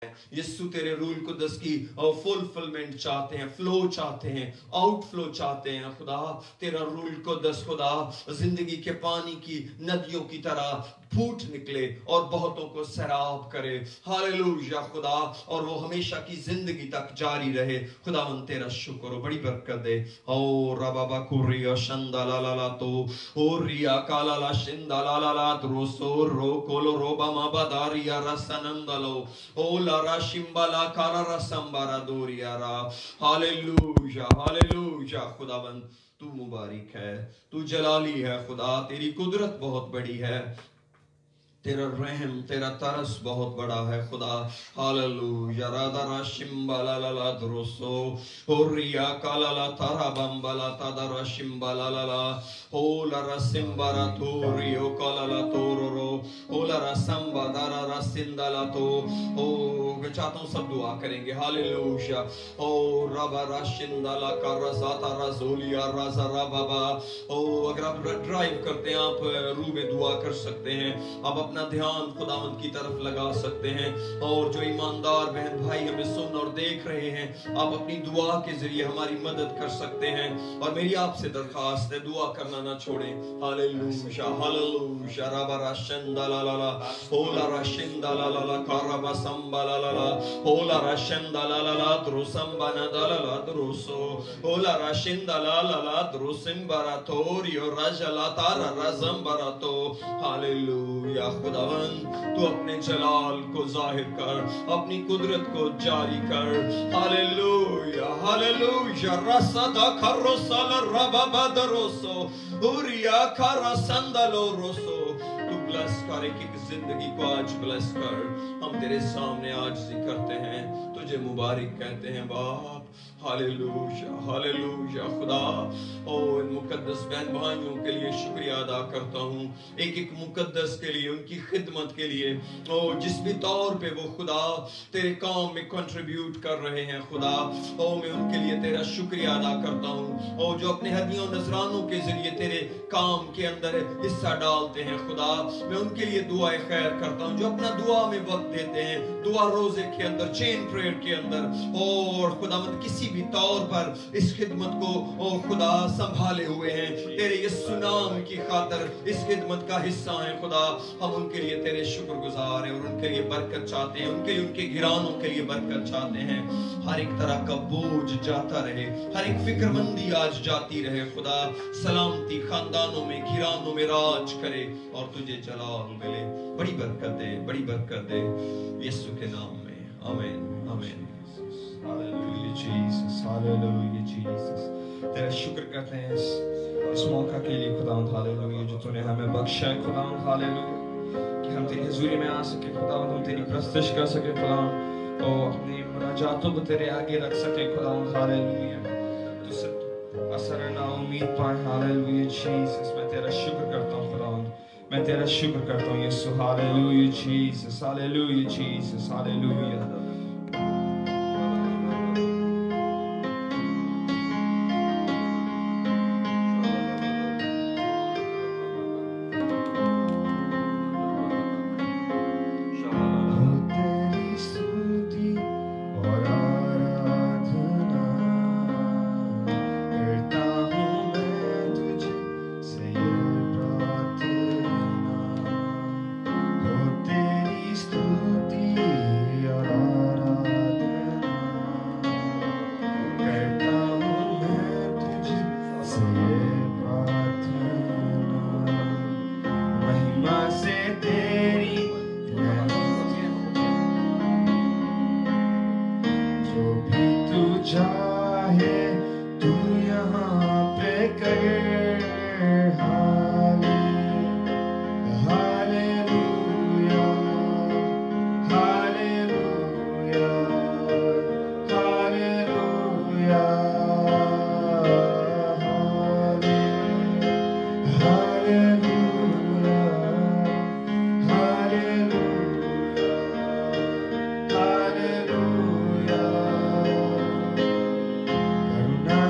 यीशु तेरे रूल कुदस की फुलफिलमेंट चाहते हैं, फ्लो चाहते हैं, आउटफ्लो चाहते हैं खुदा। तेरा रूल कुदस खुदा जिंदगी के पानी की नदियों की तरह फूट निकले और बहुतों को सैराब करे। हालेलुया खुदा, और वो हमेशा की जिंदगी तक जारी रहे। खुदावन तेरा शुक्र हो, बड़ी बरकत दे। ओ रबाबा कुरिया शंदा ला ला ला तो ओ रिया काला ला शिंदा ला ला ला द्रोसो रो कोलो रोबा माबादारिया रसनंदलो ओ ला रा शिम्बाला काला रसंबारा दोरिया रा। हालेलुया हालेलुया खुदावन तू मुबारक है, तू जलाली है खुदा, तेरी कुदरत बहुत बड़ी है, तेरा रहम तेरा तरस बहुत बड़ा है खुदा। हालेलुया राधा राशिम बाला ला ला द्रोसो होरिया काला ला तारा बम्बाला तादा राशिम बाला ला ला हो ला रसिम बारा तोरियो काला ला तोरो हो ला रसम बादारा रसिंदा ला तो हो। मैं चाहता हूँ सब दुआ करेंगे। हालेलुया ओ रबा राशिंदा ला का रसाता रजोलिया राजा रबाबा। ओ अगर आप ड्राइव करते हैं आप रूह में दुआ कर सकते हैं, आप अपना ध्यान खुदावंद की तरफ लगा सकते हैं। और जो ईमानदार बहन भाई हमें सुन और देख रहे हैं, आप अपनी दुआ के जरिए हमारी मदद कर सकते हैं। और मेरी आपसे दरखास्त है, दुआ करना ना छोड़ें। हालेलुया हालेलुया रबा राशिंदा ला ला ला होला राशिंदा ला ला ला करबा संबा ला ला ला होला राशिंदा ला ला ला द्रोसम बना दा ला ला द्रोसो होला राशिंदा ला ला ला द्रोसिम बरातोरियो रजला तारा रजम बरातो। हालेलुया खुदावन तू अपने जलाल को जाहिर कर, अपनी कुदरत को जारी कर। हालेलुया हालेलुया रसदा खरोसल रबाबा दरोसो उरिया खरा संदलो रोसो। तू ब्लेस कर एक एक जिंदगी को आज ब्लेस कर। हम तेरे सामने आजिज़ी करते हैं, तुझे मुबारक कहते हैं बाप। हालेलुया हालेलुया खुदा। ओ इन मुकद्दस बहन भाइयों के लिए शुक्रिया अदा करता हूँ, एक एक मुकद्दस के लिए, उनकी खिदमत के लिए। ओ जिस भी तौर पे वो खुदा तेरे काम में कंट्रीब्यूट कर रहे हैं खुदा, ओ मैं उनके लिए तेरा शुक्रिया अदा करता हूँ। ओ जो अपने हदियों नजरानों के जरिए तेरे काम के अंदर हिस्सा डालते हैं खुदा, मैं उनके लिए दुआ खैर करता हूँ। जो अपना दुआ में वक्त देते हैं, दुआ रोजे के अंदर, चेन प्रेयर के अंदर, और खुदावंद किसी भी तौर पर इस खिदमत को ओ खुदा संभाले हुए हैं, तेरे यीशु नाम की खातिर इस खिदमत का हिस्सा है खुदा। हम उनके लिए तेरे शुक्रगुजार हैं और उनके लिए बरकत चाहते हैं, उनके लिए, उनके घरानों के लिए बरकत चाहते हैं। हर एक तरह का बोझ जाता रहे, हर एक फिक्रमंदी आज जाती रहे खुदा। सलामती खानदानों में, घरानों में राज करे और तुझे जलाल मिले। बड़ी बरकत दे, बड़ी बरकत दे यीशु के नाम में। आमीन आमीन। Hallelujah Jesus, hallelujah Jesus. तेरा शुक्र करते हैं इस मौका के लिए खुदावंद। हालेलुया जो तूने हमें बख्शा है खुदावंद। हालेलुया कि हम तेरी हुजूरी में आ सके खुदावंद, हम तेरी प्रस्तुति कर सके खुदावंद, और अपनी मुनाजातों को तेरे आगे रख सके खुदावंद। हालेलुया तुझसे असर ना उम्मीद पाए। हालेलुया जीसस, मैं तेरा शुक्र करता हूँ खुदावंद, मैं तेरा शुक्र करता हूँ यीशु। Hallelujah Jesus, hallelujah Jesus, hallelujah.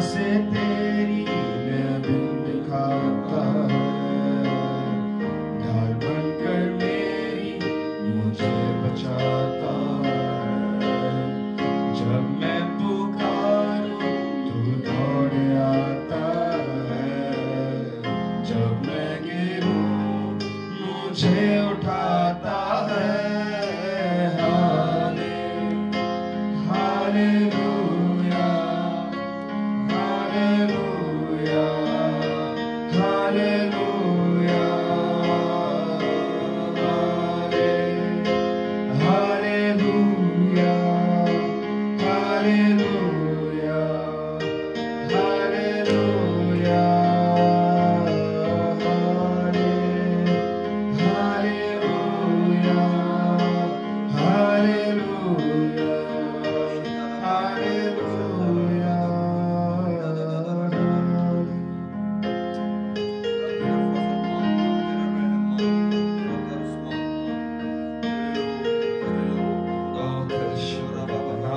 Say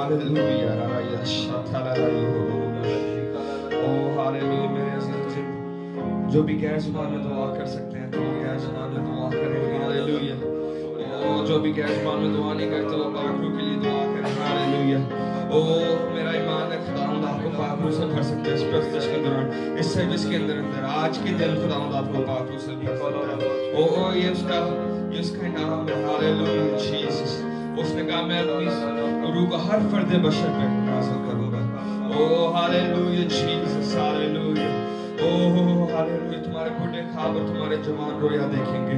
Hallelujah. Oh, hallelujah. मेरे अज़ीज़, जो भी गैर ज़ुबान में दुआ कर सकते हैं तो वो गैर ज़ुबान में दुआ करें. Hallelujah. Oh, जो भी गैर ज़ुबान में दुआ नहीं करते वो पाक रूह के लिए दुआ करें. Hallelujah. Oh, मेरा ईमान है खुदावंद आपको पाक रूह से भर सकते हैं इस प्रस्तुति के दौरान, इस सर्विस के अंदर आज के दिन खुदावंद आपको पाक रूह से भर सकता है. Oh, ये उसका नाम है. Hallelujah, Jesus. उसने कहा मैं अपनी रूह को हर फर्द बशर पे नाज़िल करूंगा. Oh, hallelujah, Jesus, hallelujah. Oh, hallelujah. तुम्हारे बूढ़े ख्वाब और तुम्हारे जवान रोया देखेंगे.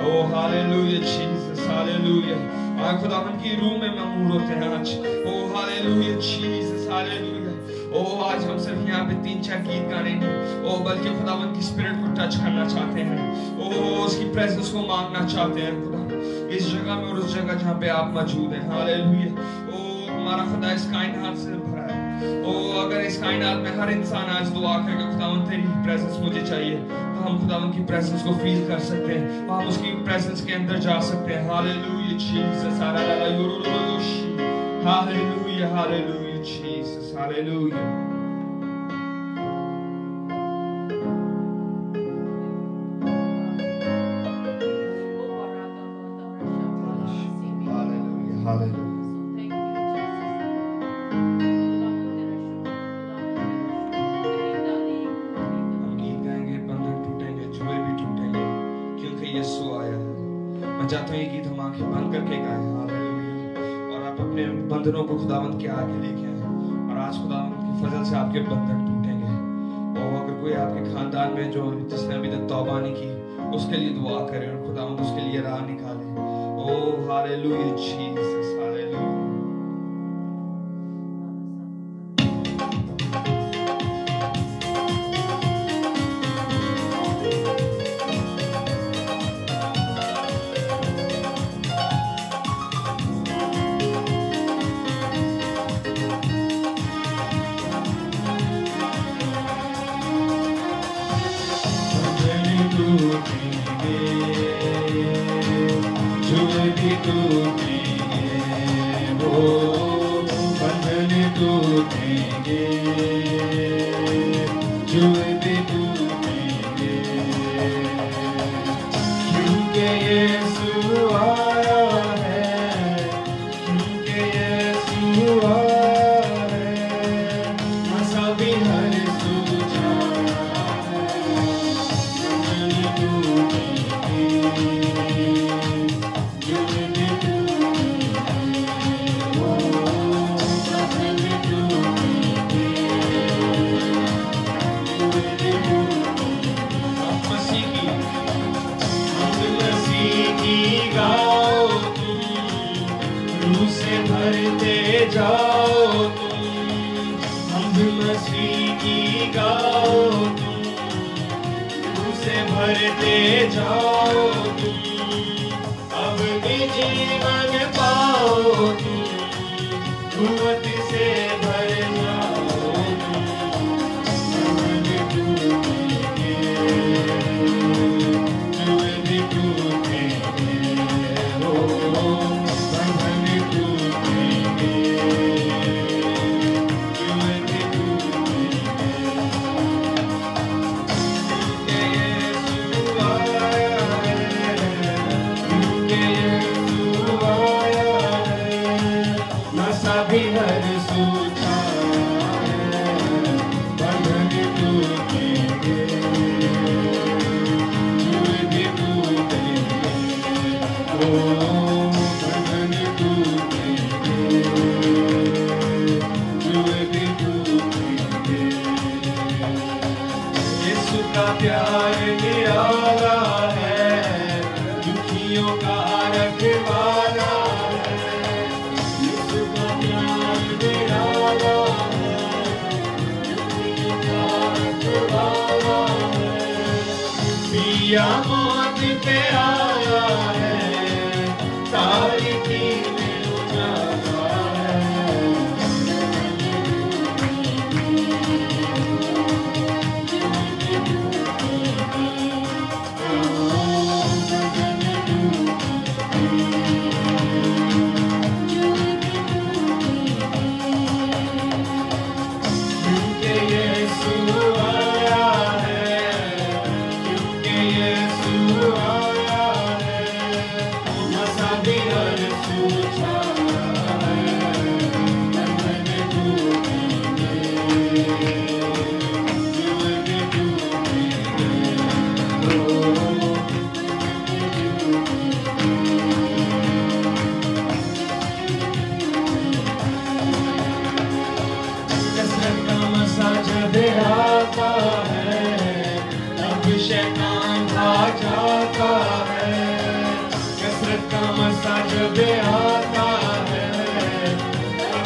Oh, hallelujah, Jesus, hallelujah. आज खुदावंद की रूह में ममूर होते हैं आज. Oh, hallelujah, Jesus, hallelujah. Oh, आज हम सिर्फ यहाँ पे 3-4 गीत गाने नहीं, oh, बल्कि खुदावंद की स्पिरिट को टच करना चाहते हैं. Oh, उसकी प्रेजेंस को मांगना चाहते हैं खुदा इस जगह में और उस जगह जहाँ पे आप मौजूद हैं. हालेलुया. ओ हमारा खुदा इस कायनात से भरा है. ओ अगर इस कायनात में हर इंसान आज दुआ करेगा खुदावंद तेरी प्रेजेंस मुझे चाहिए, तो हम खुदावंद की प्रेजेंस को फील कर सकते हैं, हम उसकी प्रेजेंस के अंदर जा सकते हैं. Hallelujah Jesus. Hallelujah. Hallelujah Jesus. Hallelujah. बंधनों को खुदावंद के आगे लेके आए और आज खुदावंद की फजल से आपके बंधन टूटेंगे. और अगर कोई आपके खानदान में जो जिसने अभी तक तौबा नहीं की उसके लिए दुआ करें और खुदावंद उसके लिए राह निकाले. Oh hallelujah Jesus. हालेलुया.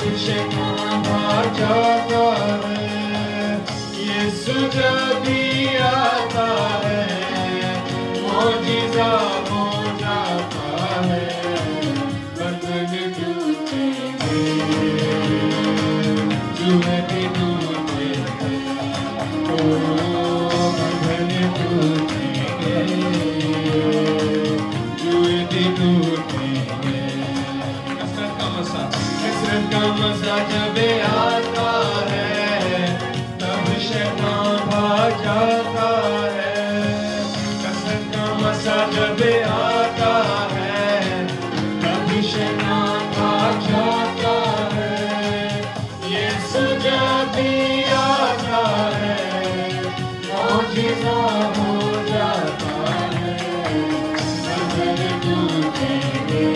शैतान भाग जाता है, यीशु जब भी आता है मौजिज़ा हो जाता है, बंधन टूटेंगे, जुएं टूटेंगे, ओ बंधन टूटेंगे, जुएं टूटेंगे। कसरत का मज़ा जब आता है तब शैतान भाग जाता है, कसरत का मज़ा जब आता है तब शैतान भाग जाता है, यीशु जब भी आता है मौजिज़ा हो जाता है, बंधन टूटेंगे,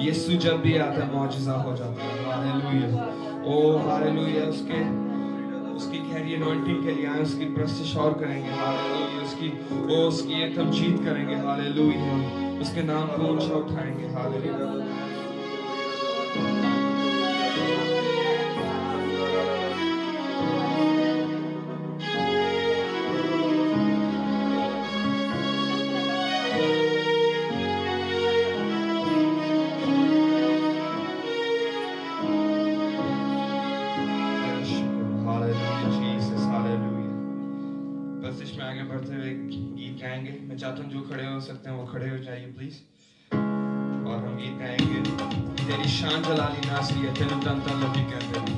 यीशु जब भी आता है मौजिज़ा हो जाता है। हालेलुया, ओ हालेलुया। उसकी गहरी अनॉइंटिंग के लिए आए, उसकी प्रस्तिश और करेंगे। हालेलुया, उसकी एक तमजीद करेंगे। हालेलुया, उसके नाम को ऊंचा उठाएंगे। हालेलुया। मैं चाहता हूँ जो खड़े हो सकते हैं वो खड़े हो जाइए प्लीज, और हम गीत गाएंगे तेरी शान जलाली नासरी है, तेरे तन तन लबी कहते हैं।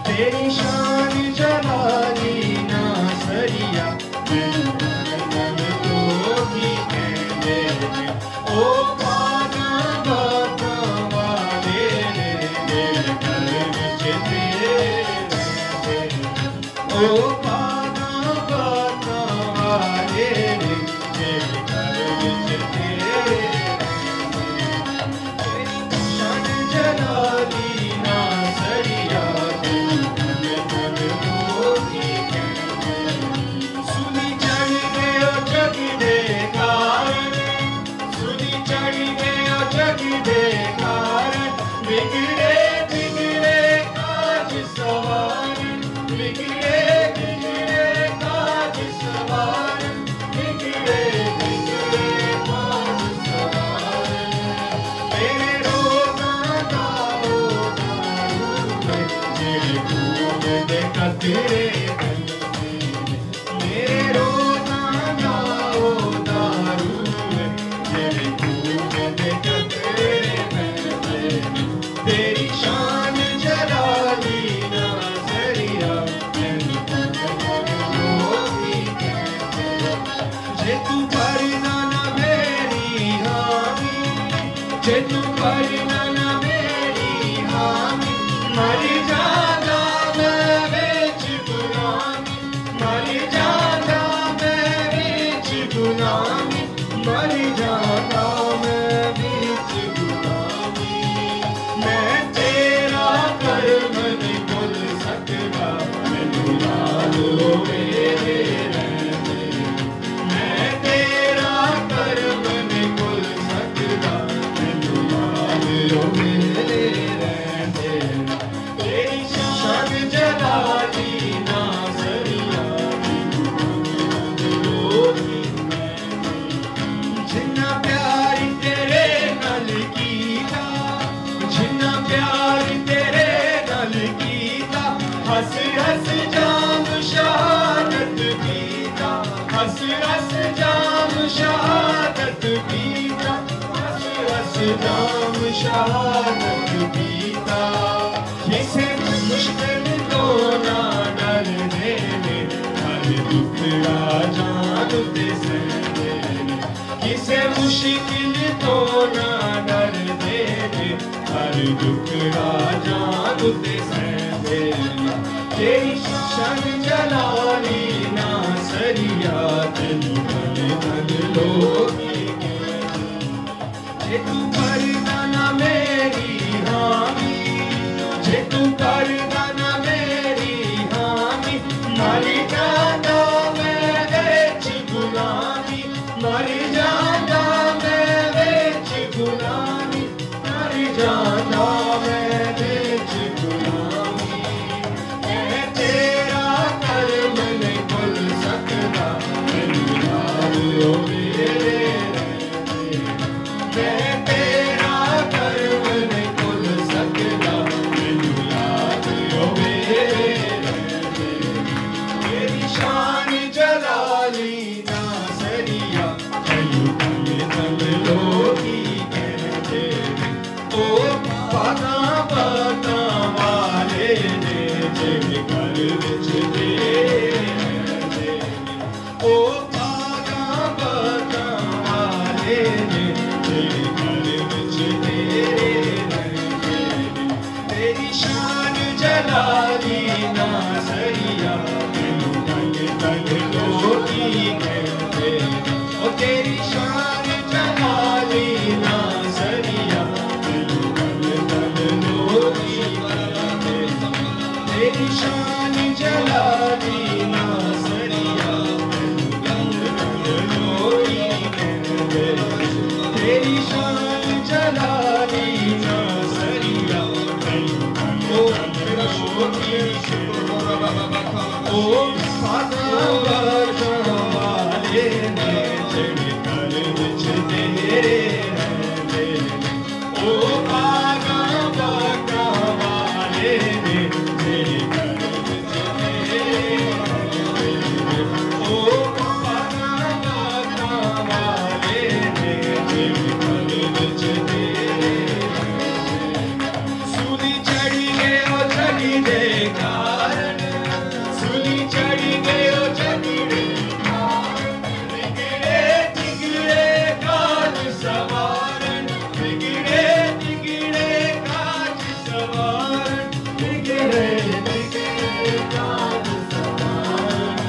तेरी शान जलाली ना सरिया, की कहने ओ पाना बाता वाले मेरे घर विच तेरे, ओ पाना बाता वाले मेरे घर विच तेरे, तेरी शान जलाली ना सरिया, मर जाना मैं बेच बुरा जाम शहादत पीता, किसे मुश्किल तो ना डर देने, हर दुखड़ा जान ते सहने, किसे मुश्किल तो ना डर देने, हर दुखड़ा जान ते सहने। तेरी शान जलाली ना सरिया, दिल धन धन लोगी जे तू करदा ना मेरी हामी, जे तू करदा ना मेरी हामी, मर जांदा मैं विच गुलामी, मर जांदा मैं विच गुलामी, मर जांदा मैं विच गुलामी। मैं तेरा कर्म नहीं भुल सकदा, मैनू याद होवे मैं तेरा कर्म नहीं भुल सकदा, मैनू याद होवे तेरी शान जलाली ना सरिया, मैनू तल तल लोगी कहते, ओ बागां बागां वाले ने जेड़े घर विच तेरे रहंदे, ओ बागां बागां वाले ने जेड़े घर विच तेरे रहंदे। तेरी शान जलाली ना सरिया, मैनू तल तल लोगी कहंदे, ओ तेरी शान जलाली ना सरिया, मैनू तल तल लोगी कहंदे, तेरी शान जलाली ना सरिया, मैनू तल तल लोगी कहंदे, तेरी शान जलाली ना सरिया, मैनू तल तल लोगी कहंदे। ओ बागां बागां वाले ने जेड़े घर विच तेरे रहंदे, ओ बागां बागां वाले ने जेड़े घर विच तेरे रहंदे, ओ बागां बागां वाले ने जेड़े घर विच तेरे रहंदे। सूली चढ़ी गए ओ जगी दे कारण, सूली चढ़ी गए ओ जगी दे कारण, बिगड़े बिगड़े काज सवारन, बिगड़े बिगड़े काज सवारन, बिगड़े बिगड़े काज सवारन।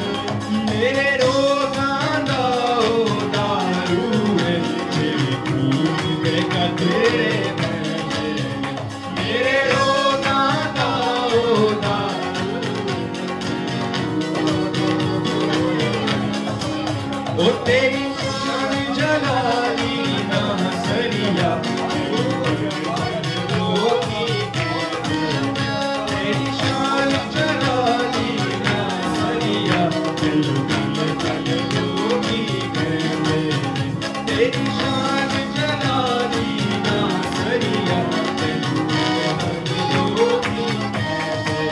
मेरे रोगां दा ओ दारू है, जेड़े खून दे कतरे बहंदे, मेरे रोगां दा ओ दारू, ओ तेरी शान जलाली ना सरिया, मैनू तल तल लोगी कहंदे, तेरी शान जलाली ना सरिया, मैनू तल तल लोगी कहंदे, तेरी शान जलाली ना सरिया, मैनू तल तल लोगी कहंदे।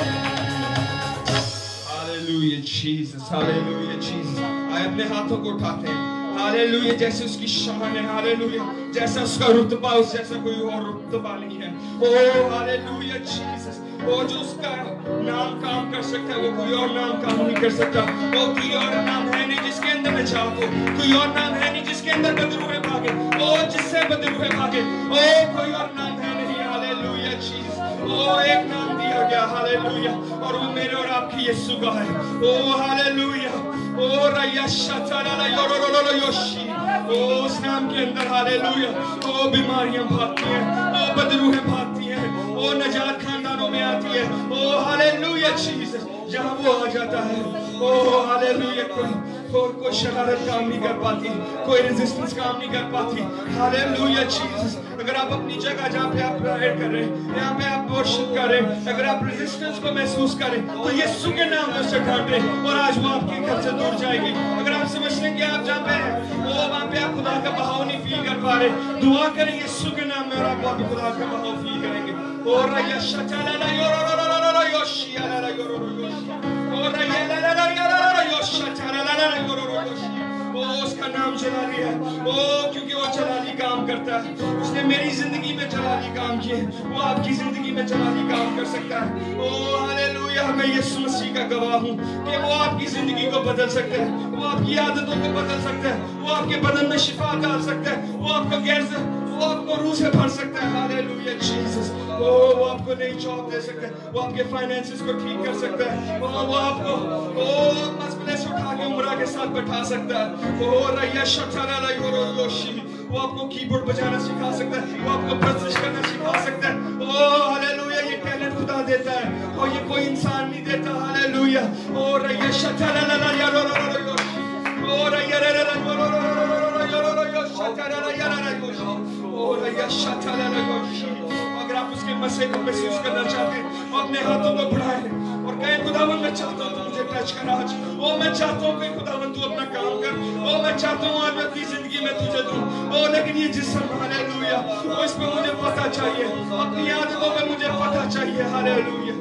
Hallelujah Jesus, hallelujah Jesus। आए अपने हाथों को उठाते हैं, हालेलुया, जैसे उसकी शान है, हालेलुया, जैसा उसका रुतबा उस जैसा कोई और रुतबा नहीं है। ओ हालेलुया जीसस, वो जो उसका नाम काम कर सकता है वो कोई और नाम काम नहीं कर सकता। वो कोई और नाम है नहीं जिसके अंदर नजात हो, कोई और नाम है नहीं जिसके अंदर बदरूहें भागे, ओ जिससे बदरूहें भागे, ओ कोई और नाम है नहीं। हालेलुया जीसस, ओ एक नाम दिया गया, हालेलुया, और वो मेरे और आपकी यीशु का है। ओ हालेलुया, ओ रयशतला योरोरोरो योशी, ओ उस नाम के अंदर हालेलुया, ओ बीमारियां भागती हैं, ओ बदरूहें भागती हैं, ओ नजात खानदानों में आती है। ओ हालेलुया जीसस, जहां वो आ जाता है, ओ हालेलुया, कोई शरारत काम नहीं कर पाती, कोई रेजिस्टेंस काम नहीं कर पाती। हालेलुया जीसस, अगर आप अपनी जगह जहां पे आप प्रेयर कर रहे हैं, यहाँ पे आप वर्शिप कर रहे हैं, अगर आप रेजिस्टेंस को महसूस करें तो यीशु के नाम में उसे ढांटे और आज वो आपके घर से दूर जाएगी। अगर आप समझ लें कि आप जहाँ पे हैं वो वहाँ पे आप खुदा का बहाव नहीं फील कर पा रहे, दुआ करें यीशु के नाम में और आप वहाँ पे खुदा का बहाव फील करेंगे। और रयशतला योरोरोरो योशी, अला योरोरो योशी, और रयला योशतला योरोरो योशी, ओ उसका उसका नाम जलाली है। ओ क्योंकि वो जलाली काम करता है, उसने मेरी जिंदगी में जलाली काम किए, वो आपकी जिंदगी में जलाली काम कर सकता है। ओ हालेलुया, मैं यीशु मसीह का गवाह हूँ कि वो आपकी जिंदगी को बदल सकता है, वो आपकी आदतों को बदल सकता है, वो आपके बदन में शिफा डाल सकता है, वो आपको वो आपको रूह से भर सकता है। Hallelujah Jesus. ओ वो आपको नई जॉब दे सकता है, वो आपके फाइनेंसेस को ठीक कर सकता है, वो आपको मसले से उठा के उम्रा के साथ बैठा सकता है। ओ रैया शठाला योशी, वो आपको कीबोर्ड बजाना सिखा सकता है, वो आपको प्रस्तुत करना सिखा सकता है। ओ हालेलुया, ये टैलेंट खुदा देता है और ये कोई इंसान नहीं देता। हालेलुया। ओ रैया शठाला योशी, ओ रैया अगर आप उसके मसले को महसूस करना चाहते हैं, अपने हाथों को बढ़ाएं और कहें खुदावन मैं चाहता हूँ तू मुझे टच कर आज। ओ मैं चाहता हूँ कि खुदावन तू अपना काम कर। ओ मैं चाहता हूँ आज अपनी जिंदगी में तुझे दूं। ओ लेकिन ये जिस्म हालेलुया, ओ इस पे मुझे पता चाहिए, अपनी आदतों पे मुझे पता चाहिए। हालेलुया।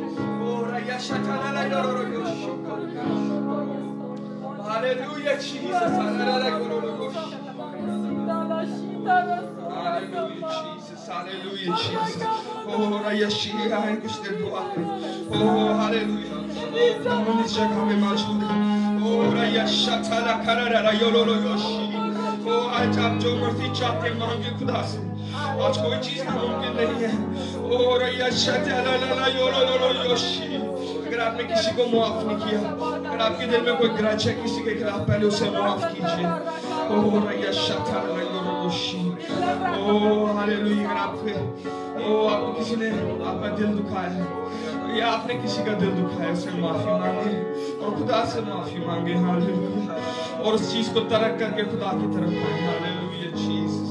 ओ रैया शठाला hallelujah Jesus. Hallelujah, Jesus. Oh, Raya Shia, कुछ देर दुआ करें. Oh, hallelujah. हम इस जगह में मौजूद हैं. Oh, Raya Shatala Karara Yororo Yoshi. Oh, आज आप जो मर्जी चाहते मांगे खुदा से. आज कोई चीज नामुमकिन नहीं है. Oh, Raya Shatala Yororo Yoshi. अगर आपने किसी को माफ नहीं किया, अगर आपके दिल में कोई ग्रज है किसी के खिलाफ, पहले उसे माफ कीजिए. Oh, Raya Shatala Yororo Yoshi. Oh, hallelujah. अगर आपको किसी ने आपका दिल दुखाया है या आपने किसी का दिल दुखाया, उससे माफी मांगे और खुदा से माफी मांगे। हालेलुया। और उस चीज को तरक करके खुदा की तरफ आए। Hallelujah Jesus.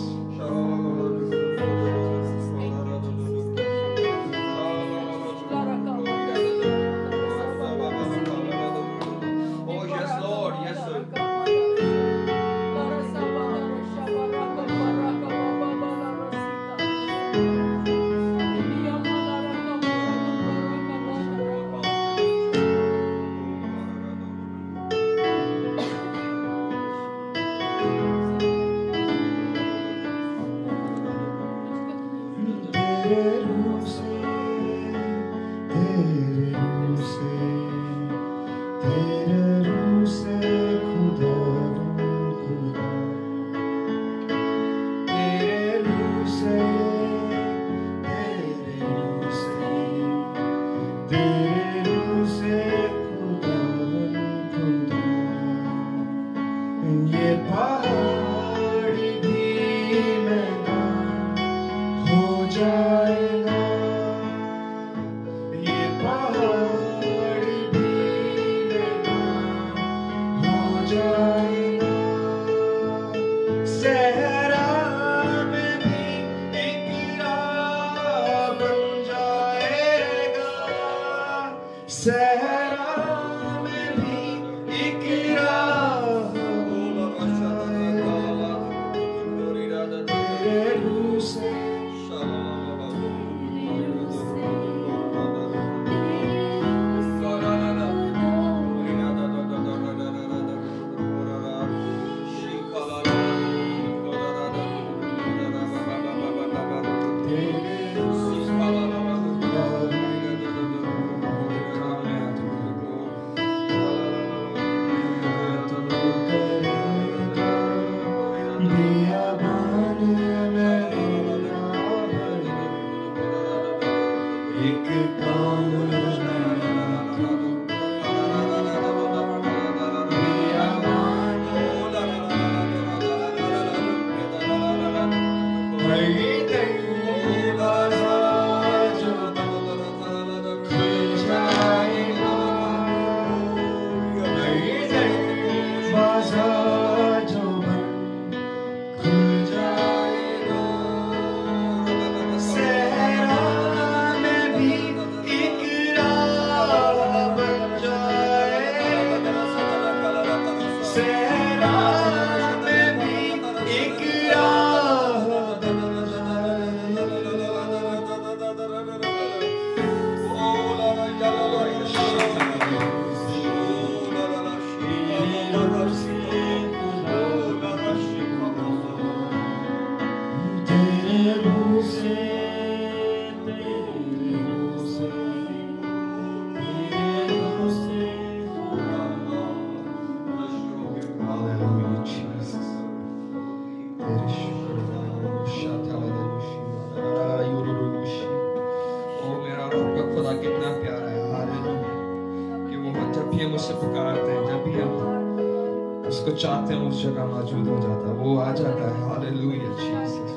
खुदा कितना प्यारा है, हालेलुया, कि वो जब भी हम उससे पुकारते हैं, जब भी हम उसको चाहते हैं, उस जगह मौजूद हो जाता है, वो आ जाता है, हालेलुया जीसस।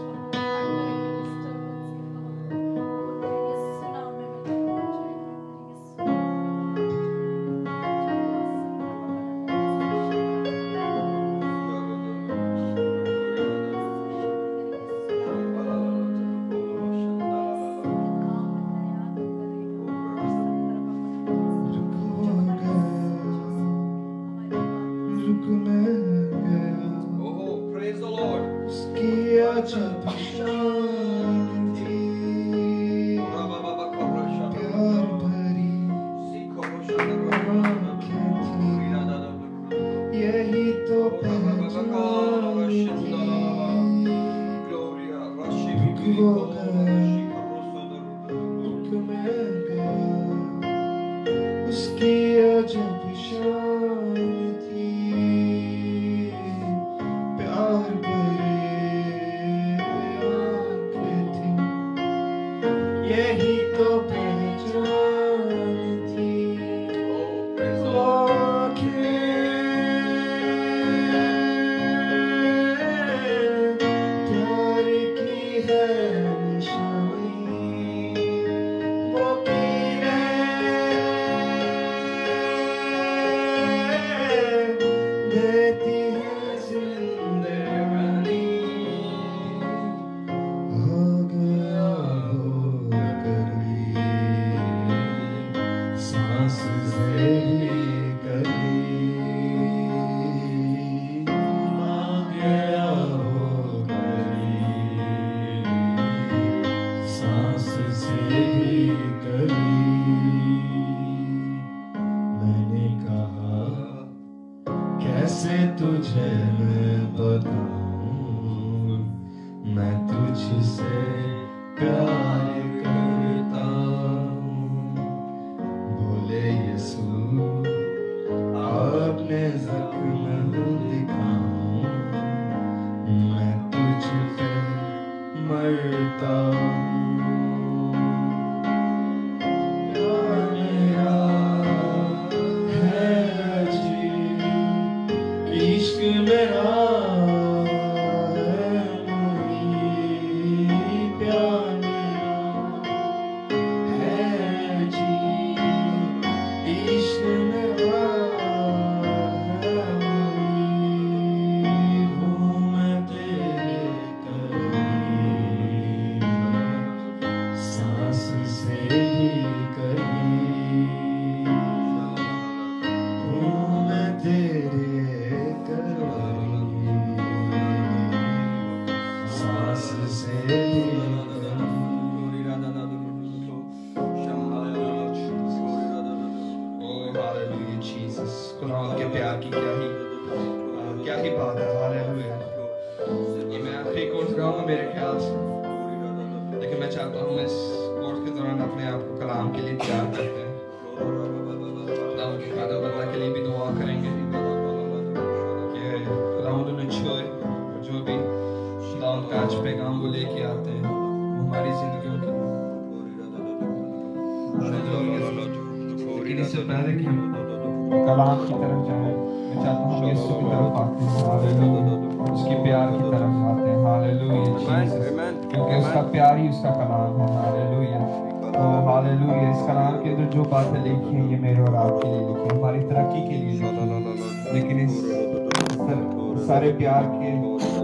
सारे प्यार के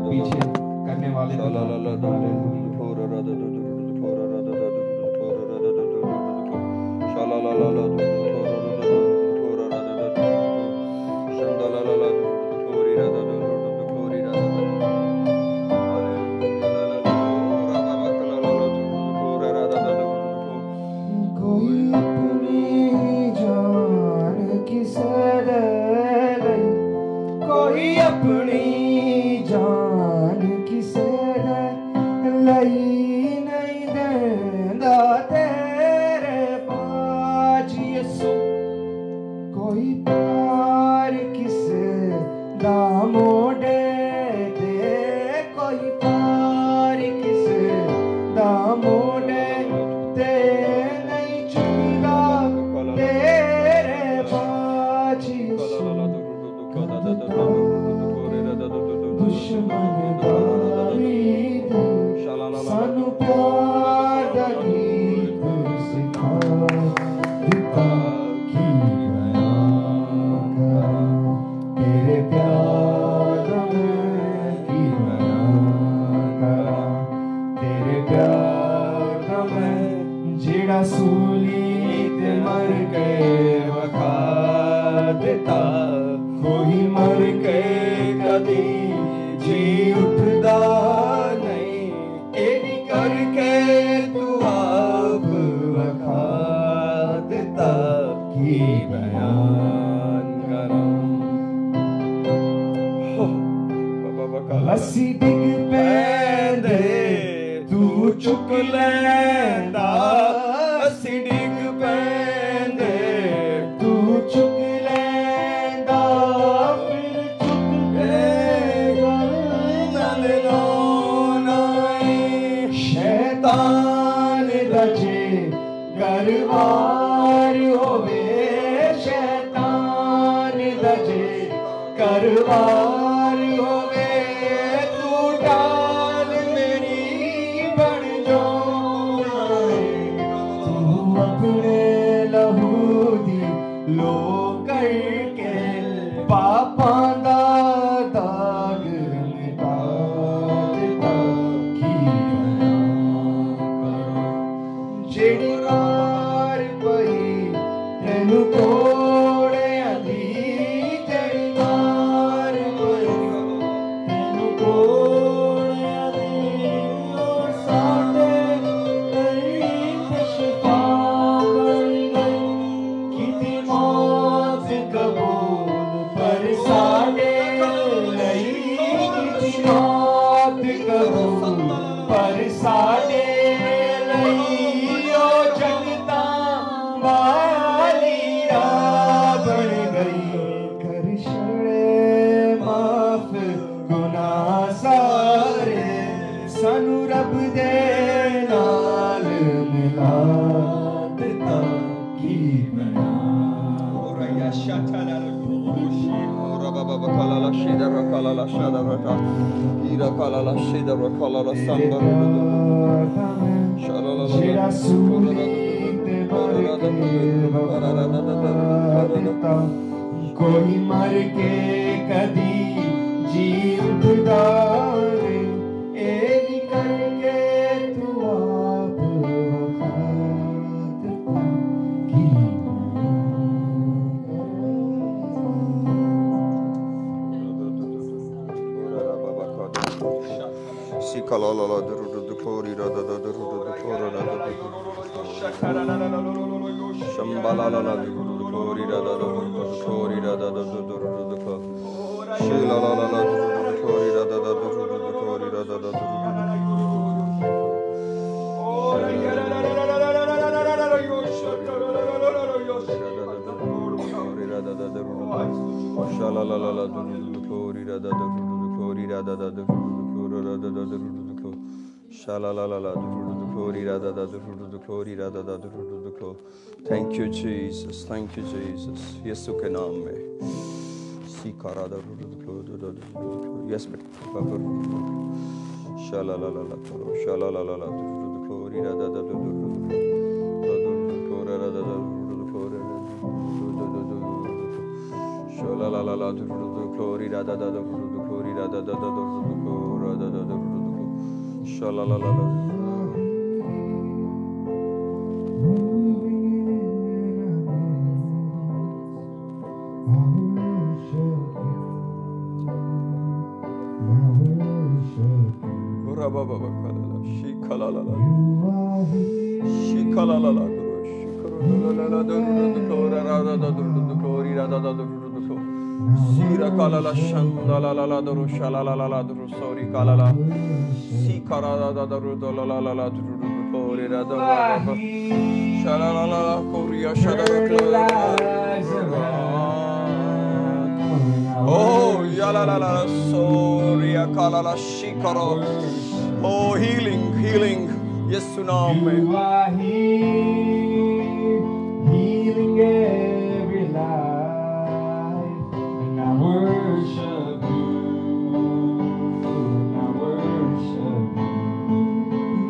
पीछे करने वाले मोड़े ते नहीं सूली ते मर के वखा दिता कोई मर के कदी जी उठदा नहीं एडी करके तू आप वखा दिता की बयान करूं असी डिग पैंदे तू चुक लैंदा असी डिग पैंदे तू चुक लैंदा फिर चुक के गल लाना शैतान रचे करवार होवे शैतान रचे करवार होवे तू डाल मेरी बन जाए तू अपने लहू दी लो करके पापां दा दाग मिटा दिता की बयान करूं जेड़ी मार पई तेनू कोड़े आंदी जेड़ी मार पई तेनू कोड़े आंदी ओ साडे तेरी ते शिफा बन गई किते मौत कबूल पर साडे लई किते मौत कबूल पर साडे लई ओ जगता वालिया बन गई कर छड़े माफ गुनाह सारे सानू रब दे नाल मिला दिता की बयान Oraya şatalar kuruşi ora baba kalala şidara kalala şadara ira kalala şidara kalala sandara şalala जेड़ा सूली ते मर के वफा दिता कोई मर के कदी जी उठदा नहीं एदी करके तू आप वफा दिता की si kalala la duru kori ra da da duru kora da da shambala la duru kori ra da da duru kori ra da da duru ko shila la la duru kori ra da da duru kori ra da da shala la la duru kori ra da da duru kori ra da da duru Thank you, Jesus. Thank you, Jesus. Yesu ke naam mein. Sikara da yes, but shala la la shala la la kori da da shala la la kori da da kori da da shala la la Sira kalala shanda la la la duru shala la la la duru sorry kalala si karada da duru la la la duru kori da da shala la la koria shada oh ya la la la sorry kalala shikaro oh healing yesu naam mein healing every life and I worship you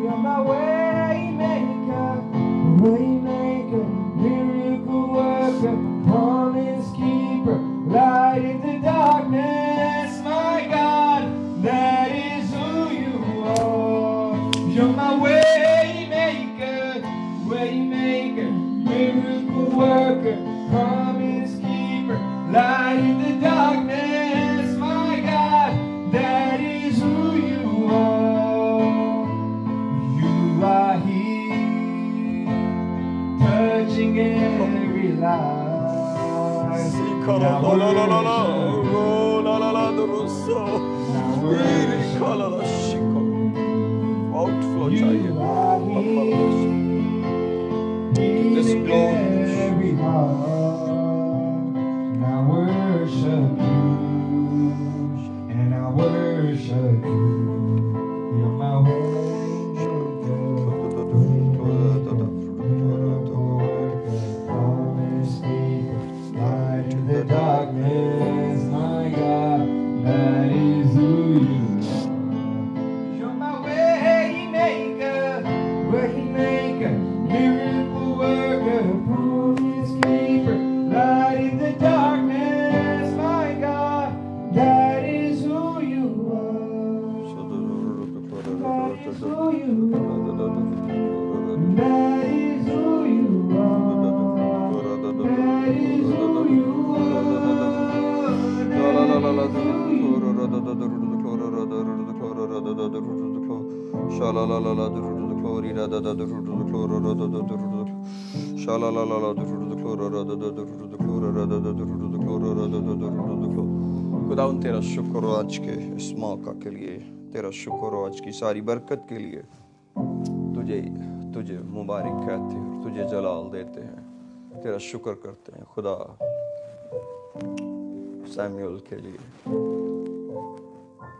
you're my way maker miracle worker promise keeper light in the darkness my God that is who you are you're my way maker worker, promise keeper, light in the darkness, my God, that is who you are. You are here, touching every life. Outflow You चाहिए. are here, This healing glory. every heart. And I worship you, and I worship you. You're my way maker, miracle worker, promise keeper, light in the darkness, my God, that is who you are. You're my way maker, miracle worker, promise keeper, light in the darkness, my God, that is who you are. That is who you are. That is who you are. That is who you खुदावन तेरा शुक्र हो आज के इस मौका के लिए, तेरा शुक्र हो आज की सारी बरकत के लिए. तुझे मुबारक कहते हैं, तुझे जलाल देते हैं, तेरा शुक्र करते हैं खुदा सैमुअल के लिए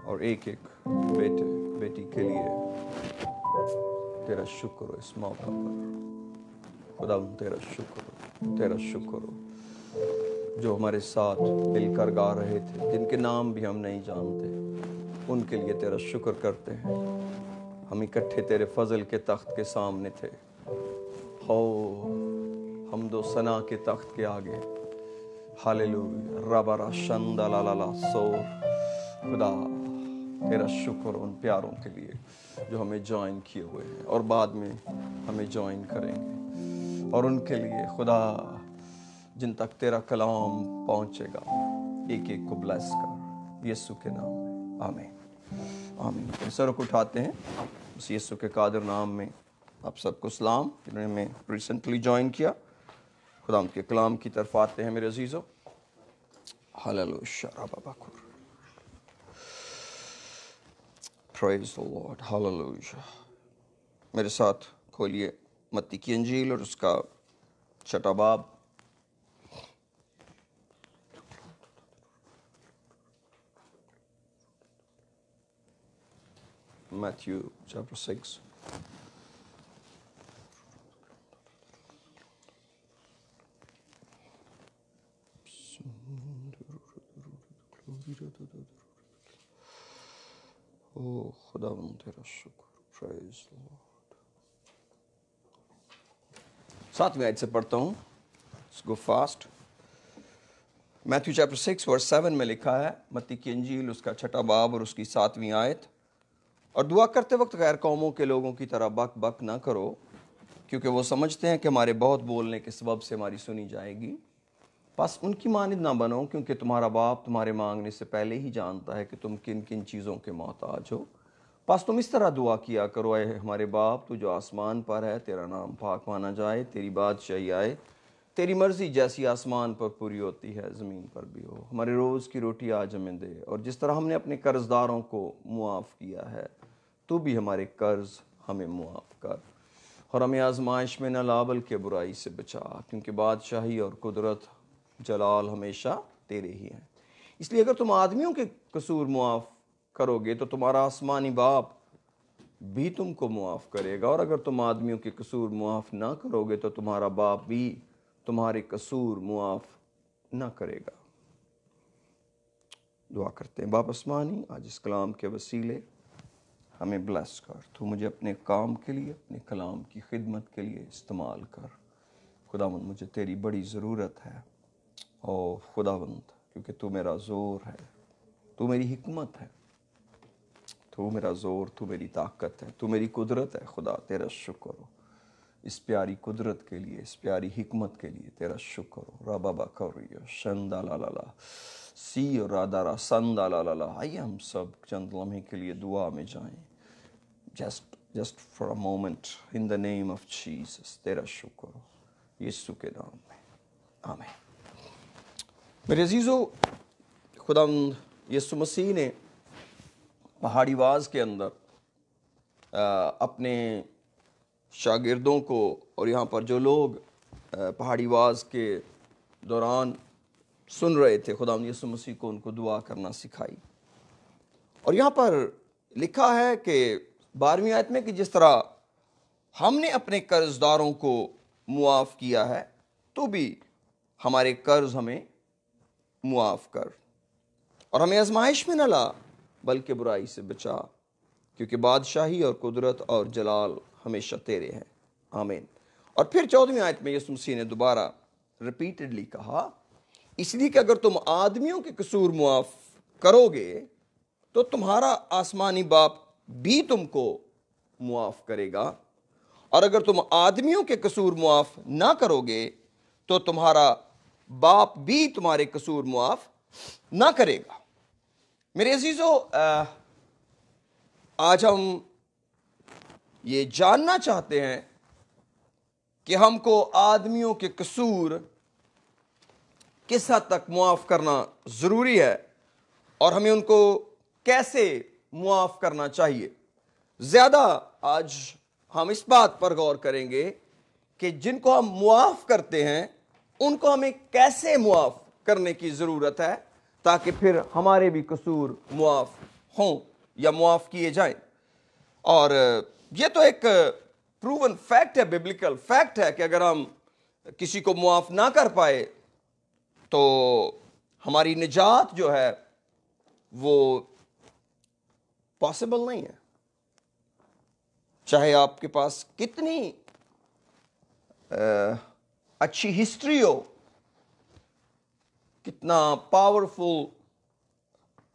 और एक एक बेटी के लिए. तेरा शुक्र हो इस मौका पर खुदा, तेरा शुक्र हो जो हमारे साथ मिलकर गा रहे थे, जिनके नाम भी हम नहीं जानते, उनके लिए तेरा शुक्र करते हैं. हम इकट्ठे तेरे फजल के तख्त के सामने थे, हो हम दो सना के तख्त के आगे. हालेलुया रबरा शंदा ला ला ला सोर. खुदा तेरा शुक्र उन प्यारों के लिए जो हमें ज्वाइन किए हुए हैं और बाद में हमें ज्वाइन करेंगे, और उनके लिए खुदा जिन तक तेरा कलाम पहुंचेगा, एक एक को ब्लेस कर यीशु के नाम में, आमीन आमीन. सर को उठाते हैं उस यीशु के कादिर नाम में. आप सबको सलाम जिन्होंने मैं रिसेंटली ज्वाइन किया. खुदा के कलाम की तरफ आते हैं मेरे अजीज़ों. हालेलुया रबाबकुर. Praise the lord. हालेलुया. मेरे साथ खोलिए मत्ती की इंजील और उसका 6वां बाब. Matthew chapter 6. Oh, खुदावन तेरा शुक्र. Praise the Lord. 7वीं आयत से पढ़ता हूँ. Let's go fast. Matthew chapter 6 verse 7 में लिखा है, मत्ती की इंजील उसका 6वां बाब और उसकी 7वीं आयत. और दुआ करते वक्त गैर कौमों के लोगों की तरह बक बक ना करो, क्योंकि वो समझते हैं कि हमारे बहुत बोलने के सबब से हमारी सुनी जाएगी. बस उनकी मानिंद ना बनो, क्योंकि तुम्हारा बाप तुम्हारे मांगने से पहले ही जानता है कि तुम किन किन चीज़ों के मोहताज हो. बस तुम इस तरह दुआ किया करो, ऐ हमारे बाप तू जो आसमान पर है, तेरा नाम पाक माना जाए, तेरी बादशाही आए, तेरी मर्ज़ी जैसी आसमान पर पूरी होती है ज़मीन पर भी हो. हमारे रोज़ की रोटी आज हमें दे, और जिस तरह हमने अपने कर्ज़दारों को मुआफ़ किया है, तू भी हमारे कर्ज़ हमें मुआफ़ कर, और हमें आजमाइश में न ला बल्कि बुराई से बचा, क्योंकि बादशाही और कुदरत जलाल हमेशा तेरे ही हैं. इसलिए अगर तुम आदमियों के कसूर मुआफ़ करोगे तो तुम्हारा आसमानी बाप भी तुमको मुआफ़ करेगा, और अगर तुम आदमियों के कसूर मुआफ़ ना करोगे तो तुम्हारा बाप भी तुम्हारे कसूर मुआफ़ ना करेगा. दुआ करते हैं. बाप आसमानी, आज इस कलाम के वसीले हमें ब्लेस कर. तू मुझे अपने काम के लिए, अपने कलाम की खिदमत के लिए इस्तेमाल कर. खुदावंद मुझे तेरी बड़ी ज़रूरत है. ओ खुदावंद, क्योंकि तू मेरा ज़ोर है, तू मेरी हिकमत है, तू मेरा ज़ोर, तू मेरी ताकत है, तू मेरी कुदरत है. खुदा तेरा शुक्र हो इस प्यारी कुदरत के लिए, इस प्यारी हिकमत के लिए तेरा शुक्र हो। रबाबा करियो शंदा ला ला ला सी रादारा संदा ला ला ला। आइए हम सब चंद लम्हे के लिए दुआ में जाएं। Just for a moment, in the name of Jesus, तेरा शुक्र हो यीशु के नाम में, आमीन। मेरे अजीजों, खुदावंद यीशु मसीह ने पहाड़ी वाज के अंदर अपने शागिर्दों को, और यहाँ पर जो लोग पहाड़ी वाज के दौरान सुन रहे थे, खुदावंद यीशु मसीह को उनको दुआ करना सिखाई। और यहाँ पर लिखा है कि 12वीं आयत में कि जिस तरह हमने अपने कर्जदारों को मुआफ़ किया है, तो भी हमारे कर्ज हमें मुआफ़ कर, और हमें आजमाइश में न ला बल्कि बुराई से बचा, क्योंकि बादशाही और कुदरत और जलाल हमेशा तेरे हैं, आमीन। और फिर 14वीं आयत में यीशु मसीह ने दोबारा रिपीटेडली कहा, इसलिए कि अगर तुम आदमियों के कसूर मुआफ़ करोगे तो तुम्हारा आसमानी बाप भी तुमको मुआफ़ करेगा, और अगर तुम आदमियों के कसूर मुआफ़ ना करोगे तो तुम्हारा बाप भी तुम्हारे कसूर मुआफ़ ना करेगा। मेरे अजीज़ों, आज हम ये जानना चाहते हैं कि हमको आदमियों के कसूर किस हद तक मुआफ़ करना ज़रूरी है और हमें उनको कैसे मुआफ़ करना चाहिए। ज़्यादा आज हम इस बात पर गौर करेंगे कि जिनको हम मुआफ़ करते हैं उनको हमें कैसे मुआफ़ करने की ज़रूरत है, ताकि फिर हमारे भी कसूर मुआफ़ हों या मुआफ़ किए जाएं। और ये तो एक प्रूवन फैक्ट है, बिब्लिकल फैक्ट है कि अगर हम किसी को मुआफ़ ना कर पाए तो हमारी निजात जो है वो पॉसिबल नहीं है। चाहे आपके पास कितनी अच्छी हिस्ट्री हो, कितना पावरफुल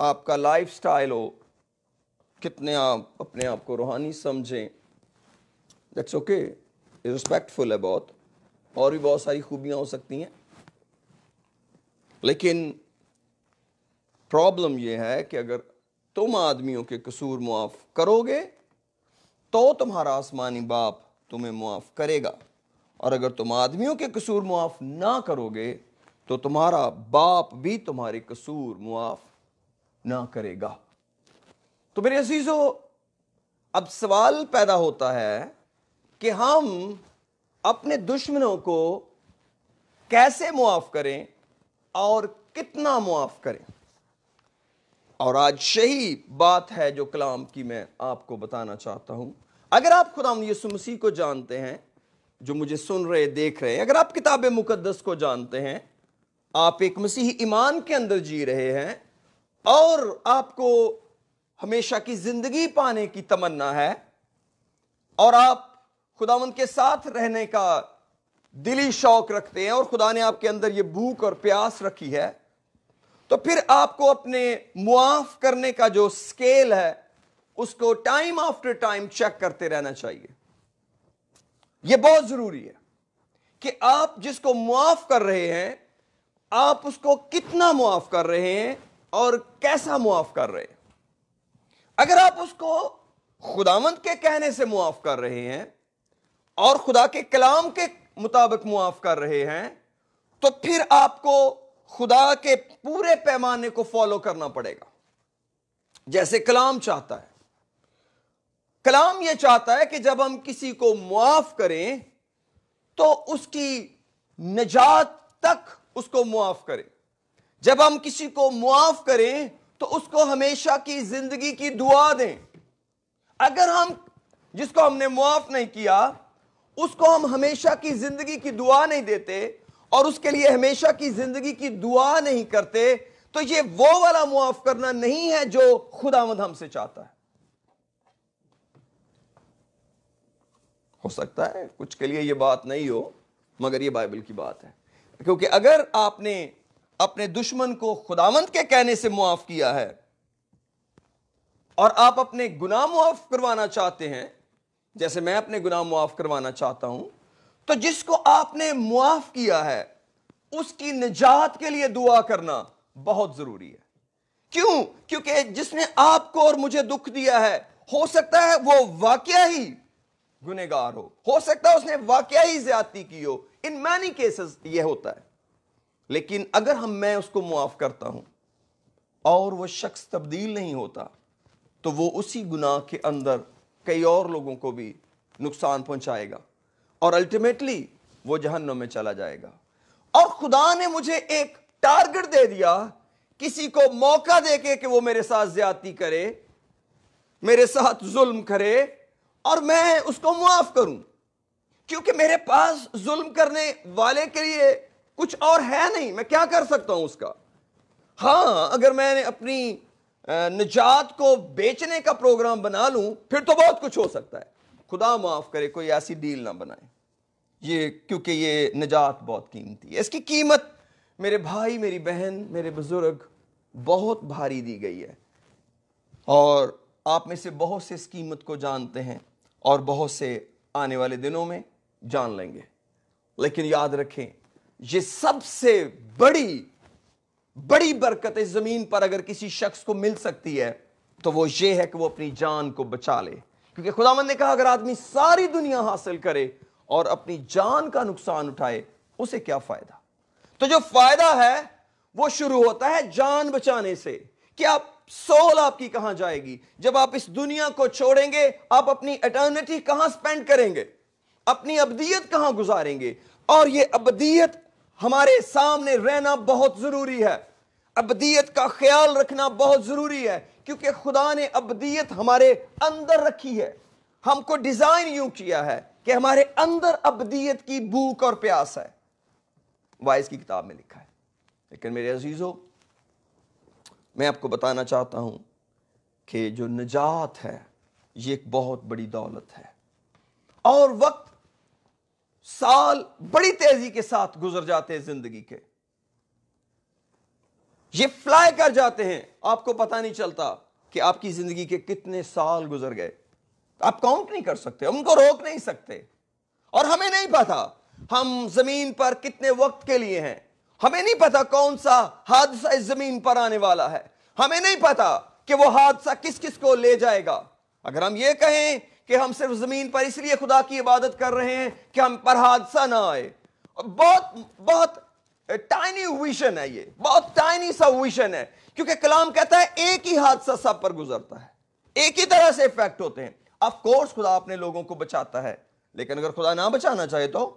आपका लाइफस्टाइल हो, कितने आप अपने आप को रूहानी समझें, दैट्स ओके, रिस्पेक्टफुल है बहुत, और भी बहुत सारी खूबियां हो सकती हैं। लेकिन प्रॉब्लम यह है कि अगर तुम आदमियों के कसूर मुआफ़ करोगे तो तुम्हारा आसमानी बाप तुम्हें मुआफ़ करेगा, और अगर तुम आदमियों के कसूर मुआफ़ ना करोगे तो तुम्हारा बाप भी तुम्हारे कसूर मुआफ़ ना करेगा। तो मेरे अजीज़ों, अब सवाल पैदा होता है कि हम अपने दुश्मनों को कैसे मुआफ़ करें और कितना मुआफ़ करें। और आज सही बात है जो कलाम की मैं आपको बताना चाहता हूं। अगर आप खुदावंद यीशु मसीह को जानते हैं, जो मुझे सुन रहे देख रहे हैं, अगर आप किताब मुकद्दस को जानते हैं, आप एक मसीही ईमान के अंदर जी रहे हैं और आपको हमेशा की जिंदगी पाने की तमन्ना है, और आप खुदावंद के साथ रहने का दिली शौक रखते हैं, और खुदा ने आपके अंदर ये भूख और प्यास रखी है, तो फिर आपको अपने मुआफ़ करने का जो स्केल है उसको टाइम आफ्टर टाइम चेक करते रहना चाहिए। यह बहुत जरूरी है कि आप जिसको मुआफ़ कर रहे हैं, आप उसको कितना मुआफ़ कर रहे हैं और कैसा मुआफ़ कर रहे हैं। अगर आप उसको खुदावंद के कहने से मुआफ़ कर रहे हैं और खुदा के कलाम के मुताबिक मुआफ़ कर रहे हैं, तो फिर आपको खुदा के पूरे पैमाने को फॉलो करना पड़ेगा, जैसे कलाम चाहता है। कलाम यह चाहता है कि जब हम किसी को मुआफ़ करें तो उसकी निजात तक उसको मुआफ़ करें। जब हम किसी को मुआफ़ करें तो उसको हमेशा की जिंदगी की दुआ दें। अगर हम जिसको हमने मुआफ़ नहीं किया उसको हम हमेशा की जिंदगी की दुआ नहीं देते और उसके लिए हमेशा की जिंदगी की दुआ नहीं करते, तो ये वो वाला मुआफ़ करना नहीं है जो खुदावंद हमसे चाहता है। हो सकता है कुछ के लिए ये बात नहीं हो, मगर ये बाइबल की बात है। क्योंकि अगर आपने अपने दुश्मन को खुदावंद के कहने से मुआफ़ किया है और आप अपने गुनाह मुआफ़ करवाना चाहते हैं, जैसे मैं अपने गुनाह मुआफ़ करवाना चाहता हूं, تو جس کو آپ نے معاف کیا ہے اس کی نجات کے لیے دعا کرنا بہت ضروری ہے. کیوں؟ کیونکہ جس نے آپ کو اور مجھے دکھ دیا ہے ہو سکتا ہے وہ واقعہ ہی گنہگار ہو سکتا ہے اس نے واقعہ ہی زیادتی کی ہو. ان مینی کیسز یہ ہوتا ہے. لیکن اگر میں اس کو معاف کرتا ہوں اور وہ شخص تبدیل نہیں ہوتا تو وہ اسی گناہ کے اندر کئی اور لوگوں کو بھی نقصان پہنچائے گا اور الٹیمیٹلی وہ جہنم میں چلا جائے گا. اور خدا نے مجھے ایک ٹارگٹ دے دیا, کسی کو موقع دے کے کہ وہ میرے ساتھ زیادتی کرے, میرے ساتھ ظلم کرے اور میں اس کو معاف کروں, کیونکہ میرے پاس ظلم کرنے والے کے لیے کچھ اور ہے نہیں. میں کیا کر سکتا ہوں اس کا؟ ہاں, اگر میں نے اپنی نجات کو بیچنے کا پروگرام بنا لوں پھر تو بہت کچھ ہو سکتا ہے. خدا معاف کرے کوئی ایسی ڈیل نہ بنائے کیونکہ یہ نجات بہت قیمتی ہے. اس کی قیمت میرے بھائی, میری بہن, میرے بزرگ بہت بھاری دی گئی ہے اور آپ میں سے بہت سے اس قیمت کو جانتے ہیں اور بہت سے آنے والے دنوں میں جان لیں گے. لیکن یاد رکھیں, یہ سب سے بڑی برکت اس زمین پر اگر کسی شخص کو مل سکتی ہے تو وہ یہ ہے کہ وہ اپنی جان کو بچا لے. کیونکہ خداوند نے کہا اگر آدمی ساری دنیا حاصل کرے اور اپنی جان کا نقصان اٹھائے اسے کیا فائدہ. تو جو فائدہ ہے وہ شروع ہوتا ہے جان بچانے سے کہ آپ سول آپ کی کہاں جائے گی جب آپ اس دنیا کو چھوڑیں گے. آپ اپنی ایٹرنٹی کہاں سپینڈ کریں گے, اپنی ابدیت کہاں گزاریں گے. اور یہ ابدیت ہمارے سامنے رہنا بہت ضروری ہے, ابدیت کا خیال رکھنا بہت ضروری ہے کیونکہ خدا نے ابدیت ہمارے اندر رکھی ہے. ہم کو ڈیزائن یوں کیا ہے کہ ہمارے اندر ابدیت کی بھوک اور پیاس ہے, وائس کی کتاب میں لکھا ہے. لیکن میرے عزیزو, میں آپ کو بتانا چاہتا ہوں کہ جو نجات ہے یہ ایک بہت بڑی دولت ہے اور وقت سال بڑی تیزی کے ساتھ گزر جاتے ہیں زندگی کے, یہ فلائی کر جاتے ہیں, آپ کو پتہ نہیں چلتا کہ آپ کی زندگی کے کتنے سال گزر گئے. آپ کاؤنٹ نہیں کر سکتے, ان کو روک نہیں سکتے. اور ہمیں نہیں پتا ہم زمین پر کتنے وقت کے لیے ہیں, ہمیں نہیں پتا کون سا حادثہ اس زمین پر آنے والا ہے, ہمیں نہیں پتا کہ وہ حادثہ کس کس کو لے جائے گا. اگر ہم یہ کہیں کہ ہم صرف زمین پر اس لیے خدا کی عبادت کر رہے ہیں کہ ہم پر حادثہ نہ آئے, بہت ٹائنی ویژن ہے, یہ بہت ٹائنی سا ویژن ہے کیونکہ کلام کہتا ہے ایک ہی حادثہ سب پر گزرتا ہے, ایک ہی طرح سے افیکٹ ہوتے ہیں. آف کورس خدا اپنے لوگوں کو بچاتا ہے, لیکن اگر خدا نہ بچانا چاہے تو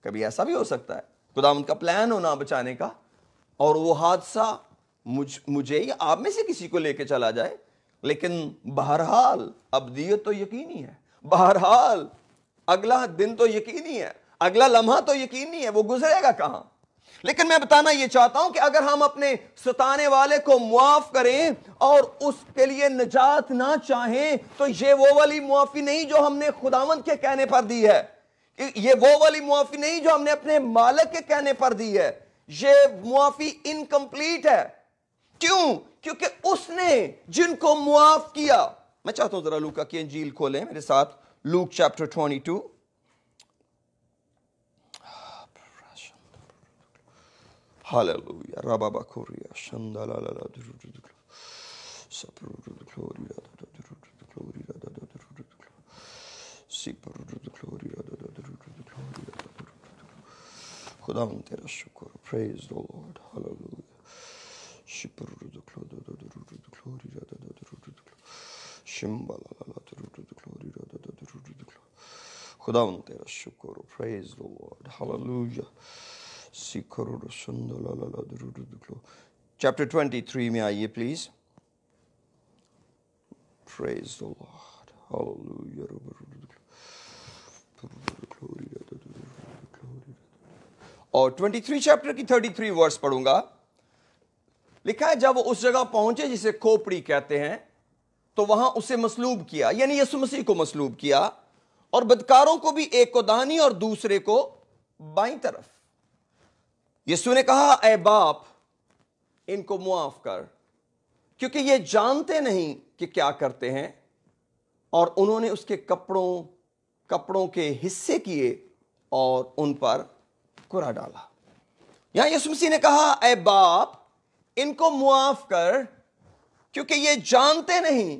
کبھی ایسا بھی ہو سکتا ہے خدا ان کا پلان ہو نہ بچانے کا اور وہ حادثہ مجھے یا آپ میں سے کسی کو لے کے چلا جائے. لیکن بہرحال ابدیت تو یقینی ہے, بہرحال اگلا دن تو یقینی ہے, اگلا لمحہ تو یقینی ہے, وہ گزرے گا کہاں. لیکن میں بتانا یہ چاہتا ہوں کہ اگر ہم اپنے ستانے والے کو معاف کریں اور اس کے لیے نجات نہ چاہیں تو یہ وہ والی معافی نہیں جو ہم نے خداوند کے کہنے پر دی ہے, یہ وہ والی معافی نہیں جو ہم نے اپنے مالک کے کہنے پر دی ہے. یہ معافی انکمپلیٹ ہے. کیوں؟ کیونکہ اس نے جن کو معاف کیا. میں چاہتا ہوں ذرا لوکا کی انجیل کھولیں میرے ساتھ, لوک chapter 22. Hallelujah. Rababa Korea. Shandala la la. Sapru Gloria. Gloria. Sipru Gloria. Khudam tera shukr. Praise the Lord. Hallelujah. Shipru Gloria. Shimbala la Gloria. Khudam tera shukr. Praise the Lord. Hallelujah. Chapter 23 میں آئیے please. Praise the Lord. Hallelujah. اور 23 chapter کی 33 ورس پڑھوں گا. لکھا ہے جب وہ اس جگہ پہنچے جسے کھوپڑی کہتے ہیں تو وہاں اسے مصلوب کیا, یعنی یسوع مسیح کو مصلوب کیا, اور بدکاروں کو بھی ایک کو داہنی اور دوسرے کو بائیں طرف. یسوع نے کہا اے باپ ان کو معاف کر کیونکہ یہ جانتے نہیں کہ کیا کرتے ہیں. اور انہوں نے اس کے کپڑوں کے حصے کیے اور ان پر کرا ڈالا۔ یہاں یسوع مسیح نے کہا اے باپ ان کو معاف کر کیونکہ یہ جانتے نہیں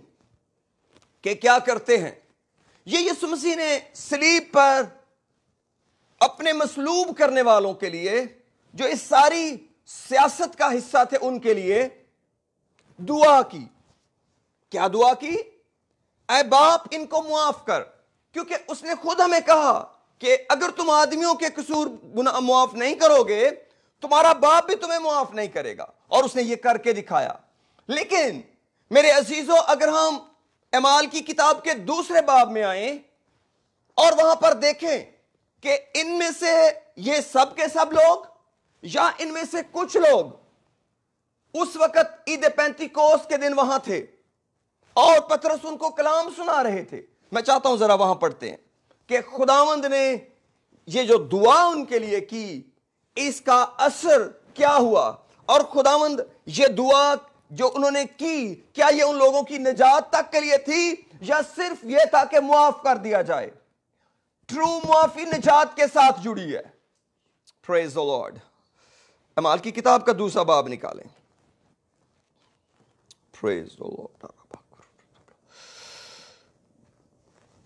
کہ کیا کرتے ہیں۔ یہ یسوع مسیح نے صلیب پر اپنے مصلوب کرنے والوں کے لیے جو اس ساری سیاست کا حصہ تھے ان کے لیے دعا کی۔ کیا دعا کی؟ اے باپ ان کو معاف کر، کیونکہ اس نے خود ہمیں کہا کہ اگر تم آدمیوں کے قصور معاف نہیں کرو گے تمہارا باپ بھی تمہیں معاف نہیں کرے گا، اور اس نے یہ کر کے دکھایا۔ لیکن میرے عزیزو اگر ہم اعمال کی کتاب کے دوسرے باب میں آئیں اور وہاں پر دیکھیں کہ ان میں سے یہ سب کے سب لوگ یا ان میں سے کچھ لوگ اس وقت عید پینتیکوس کے دن وہاں تھے اور پطرس ان کو کلام سنا رہے تھے۔ میں چاہتا ہوں ذرا وہاں پڑھتے ہیں کہ خداوند نے یہ جو دعا ان کے لیے کی اس کا اثر کیا ہوا، اور خداوند یہ دعا جو انہوں نے کی کیا یہ ان لوگوں کی نجات تک کے لیے تھی یا صرف یہ تھا کہ معاف کر دیا جائے؟ ٹرو معافی نجات کے ساتھ جڑی ہے۔ پریز دی لارڈ۔ اعمال کی کتاب کا دوسرا باب نکالیں۔ پریز دی لارڈ۔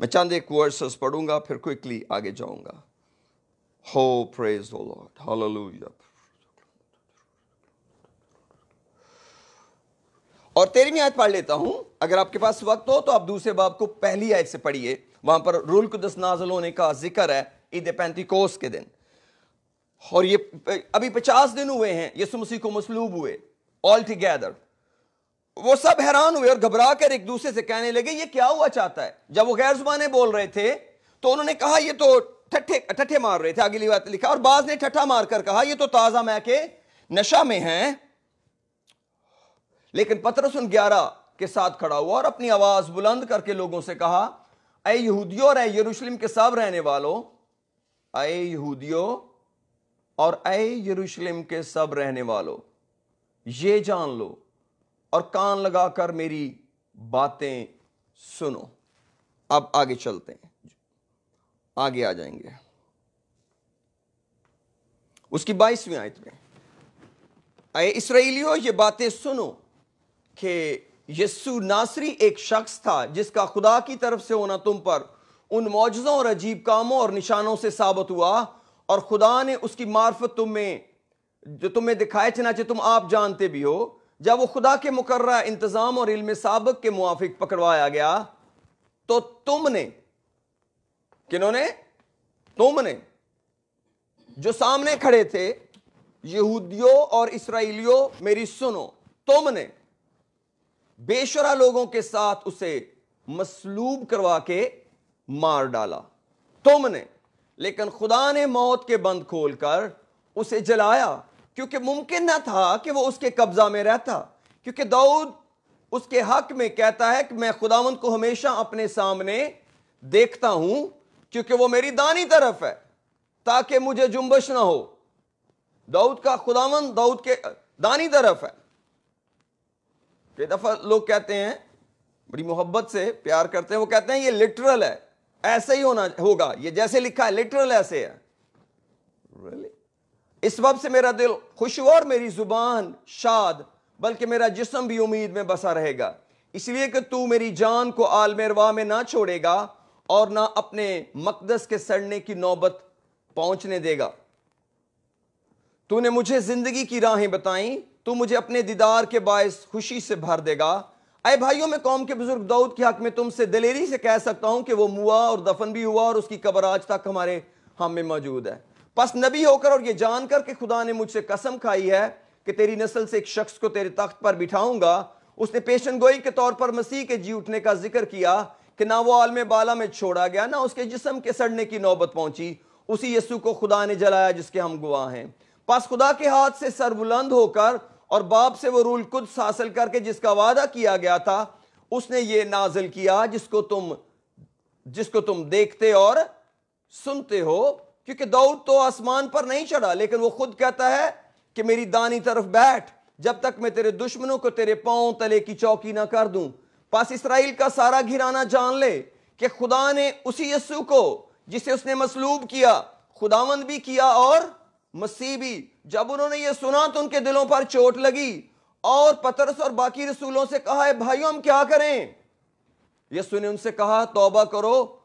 میں چند ایک ورسز پڑھوں گا پھر کوئکلی آگے جاؤں گا۔ ہو پریز دی لارڈ، ہاللویا۔ اور 13ویں آیت پڑھ لیتا ہوں، اگر آپ کے پاس وقت ہو تو آپ دوسرے باب کو پہلی آیت سے پڑھیے، وہاں پر روح القدس نازل ہونے کا ذکر ہے عید پینتیکوس کے دن۔ اور یہ ابھی 50 دن ہوئے ہیں یسوع مسیح کو مصلوب ہوئے آل ٹوگیدر۔ وہ سب حیران ہوئے اور گھبرا کر ایک دوسرے سے کہنے لگے یہ کیا ہوا چاہتا ہے؟ جب وہ غیر زبانیں بول رہے تھے تو انہوں نے کہا یہ تو ٹھٹھے مار رہے تھے، اگلی بات لکھا، اور بعض نے ٹھٹھا مار کر کہا یہ تو تازہ مے کے نشہ میں ہیں۔ لیکن پطرس ان 11 کے ساتھ کھڑا ہوا اور اپنی آواز بلند کر کے لوگوں سے کہا اے یہودیوں اور اے یروشلم کے سب رہنے والوں، اے یہودیوں اور اے یروشلم کے سب رہنے والوں، یہ جان لو اور کان لگا کر میری باتیں سنو۔ اب آگے چلتے ہیں، آگے آ جائیں گے اس کی 22ویں آیت میں۔ اے اسرائیلیوں یہ باتیں سنو کہ یسوع ناصری ایک شخص تھا جس کا خدا کی طرف سے ہونا تم پر ان معجزوں اور عجیب کاموں اور نشانوں سے ثابت ہوا، اور خدا نے اس کی معرفت جو تمہیں دکھائے چنانچہ تم آپ جانتے بھی ہو۔ جب وہ خدا کے مقررہ انتظام اور علم سابق کے موافق پکڑوایا گیا تو تم نے، کنہوں نے؟ تم نے جو سامنے کھڑے تھے یہودیوں اور اسرائیلیوں میری سنو، تم نے بے شرح لوگوں کے ساتھ اسے مصلوب کروا کے مار ڈالا، تم نے، لیکن خدا نے موت کے بند کھول کر اسے جلایا، کیونکہ ممکن نہ تھا کہ وہ اس کے قبضہ میں رہتا، کیونکہ داؤد اس کے حق میں کہتا ہے کہ میں خداوند کو ہمیشہ اپنے سامنے دیکھتا ہوں کیونکہ وہ میری دانی طرف ہے تاکہ مجھے جنبش نہ ہو۔ داؤد کا خداوند داؤد کے دانی طرف ہے۔ کئی دفعہ لوگ کہتے ہیں، بڑی محبت سے پیار کرتے ہیں، وہ کہتے ہیں یہ لٹرل ہے، ایسے ہی ہوگا، یہ جیسے لکھا ہے لٹرل ایسے ہے۔ اس وقت سے میرا دل خوش ہوا اور میری زبان شاد، بلکہ میرا جسم بھی امید میں بسا رہے گا، اس لیے کہ تو میری جان کو عالم ارواح میں نہ چھوڑے گا اور نہ اپنے مقدس کے سڑنے کی نوبت پہنچنے دے گا۔ تو نے مجھے زندگی کی راہیں بتائیں، تو مجھے اپنے دیدار کے باعث خوشی سے بھر دے گا۔ اے بھائیوں، میں قوم کے بزرگ داؤد کے حق میں تم سے دلیری سے کہہ سکتا ہوں کہ وہ موا اور دفن بھی ہوا اور اس کی قبر آج تک ہمارے ہم میں موجود ہے۔ پس نبی ہو کر اور یہ جان کر کہ خدا نے مجھ سے قسم کھائی ہے کہ تیری نسل سے ایک شخص کو تیرے تخت پر بٹھاؤں گا، اس نے پیشن گوئی کے طور پر مسیح کے جی اٹھنے کا ذکر کیا کہ نہ وہ عالم بالا میں چھوڑا گیا، نہ اس کے جسم کے سڑنے کی نوبت پہنچی، اسی یسوع کو خدا نے جلایا جس کے ہم گواہ ہیں۔ پس خدا کے ہاتھ سے سر بلند ہو کر اور باپ سے وہ روح القدس حاصل کر کے جس کا وعدہ کیا گیا تھا، اس نے یہ نازل کیا جس کو تم دیکھتے اور سنتے ہو، کیونکہ داؤد تو آسمان پر نہیں چڑھا، لیکن وہ خود کہتا ہے کہ میری دانی طرف بیٹھ جب تک میں تیرے دشمنوں کو تیرے پاؤں تلے کی چوکی نہ کر دوں۔ پس اسرائیل کا سارا گھرانہ جان لے کہ خدا نے اسی یسوع کو جسے اس نے مصلوب کیا खुदावंद भी किया और मसीह भी। जब उन्होंने ये सुना तो उनके दिलों पर चोट लगी और पतरस और बाकी रसूलों से कहा, है भाइयों हम क्या करें? यीशु ने उनसे कहा, तौबा करो।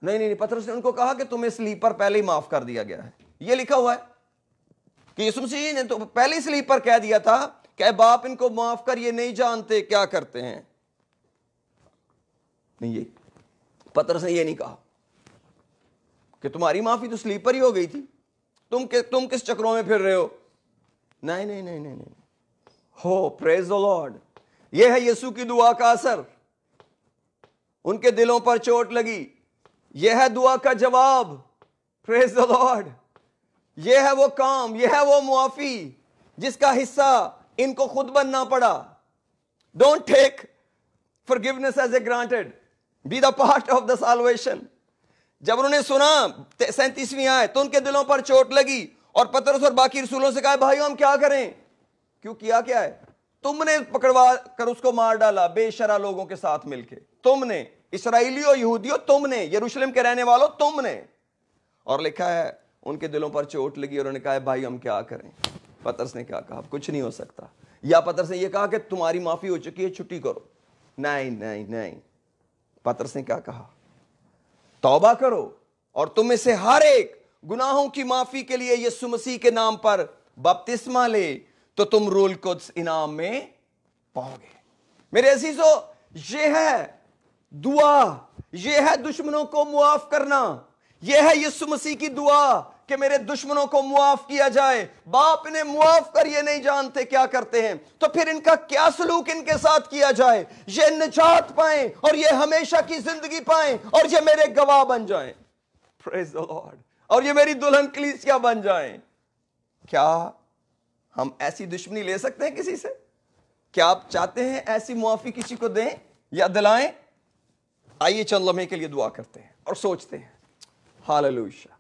नहीं, पतरस ने उनको कहा कि तुम्हें स्लीप पर पहले ही माफ कर दिया गया है। ये लिखा हुआ है कि यीशु मसीह ने तो पहले स्लीप पर कह दिया था कि बाप इनको माफ कर, ये नहीं जानते क्या करते हैं। नहीं, ये पतरस ने ये नहीं कहा कि तुम्हारी माफी तो स्लीप पर ही हो गई थी, तुम किस चक्रों में फिर रहे हो। नहीं। हो प्रेज द लॉर्ड। यह है यीशु की दुआ का असर। उनके दिलों पर चोट लगी, यह है दुआ का जवाब। Praise the Lord. यह है वो काम, यह है वो मुआफी जिसका हिस्सा इनको खुद बनना पड़ा। Don't take forgiveness as a granted, be the part of the salvation। जब उन्होंने सुना 37वीं आयत तो उनके दिलों पर चोट लगी और पतरस और बाकी रसूलों से कहा, भाइयों हम क्या करें? क्यों किया क्या है? तुमने पकड़वा कर उसको मार डाला बेशरा लोगों के साथ मिलके। तुमने, इस्राएलियों, यहूदियों, तुमने, यरूशलेम के रहने वालों, तुमने। और लिखा है उनके दिलों पर चोट लगी और उन्होंने कहा, भाई हम क्या करें? पतरस ने क्या कहा? कुछ नहीं हो सकता। या पतरस ने यह कहा कि तुम्हारी माफी हो चुकी है, छुट्टी करो। नहीं। पतरस ने क्या कहा? तौबा करो और तुम में से हर एक गुनाहों की माफी के लिए यीशु मसीह के नाम पर बपतिस्मा ले, तो तुम रूल कुद्स इनाम में पाओगे। मेरे अजीजों, यह है दुआ, यह है दुश्मनों को मुआफ करना। यह है यीशु मसीह की दुआ कि मेरे दुश्मनों को मुआफ किया जाए। बाप इन्हें मुआफ कर, ये नहीं जानते क्या करते हैं। तो फिर इनका क्या सलूक इनके साथ किया जाए? ये निजात पाएं और ये हमेशा की जिंदगी पाएं और ये मेरे गवाह बन जाएं। Praise the Lord. और ये मेरी दुल्हन कलीसिया बन जाएं। क्या हम ऐसी दुश्मनी ले सकते हैं किसी से? क्या आप चाहते हैं ऐसी मुआफी किसी को दें या दिलाएं? आइए चंद लम्हे के लिए दुआ करते हैं और सोचते हैं। हालेलुया।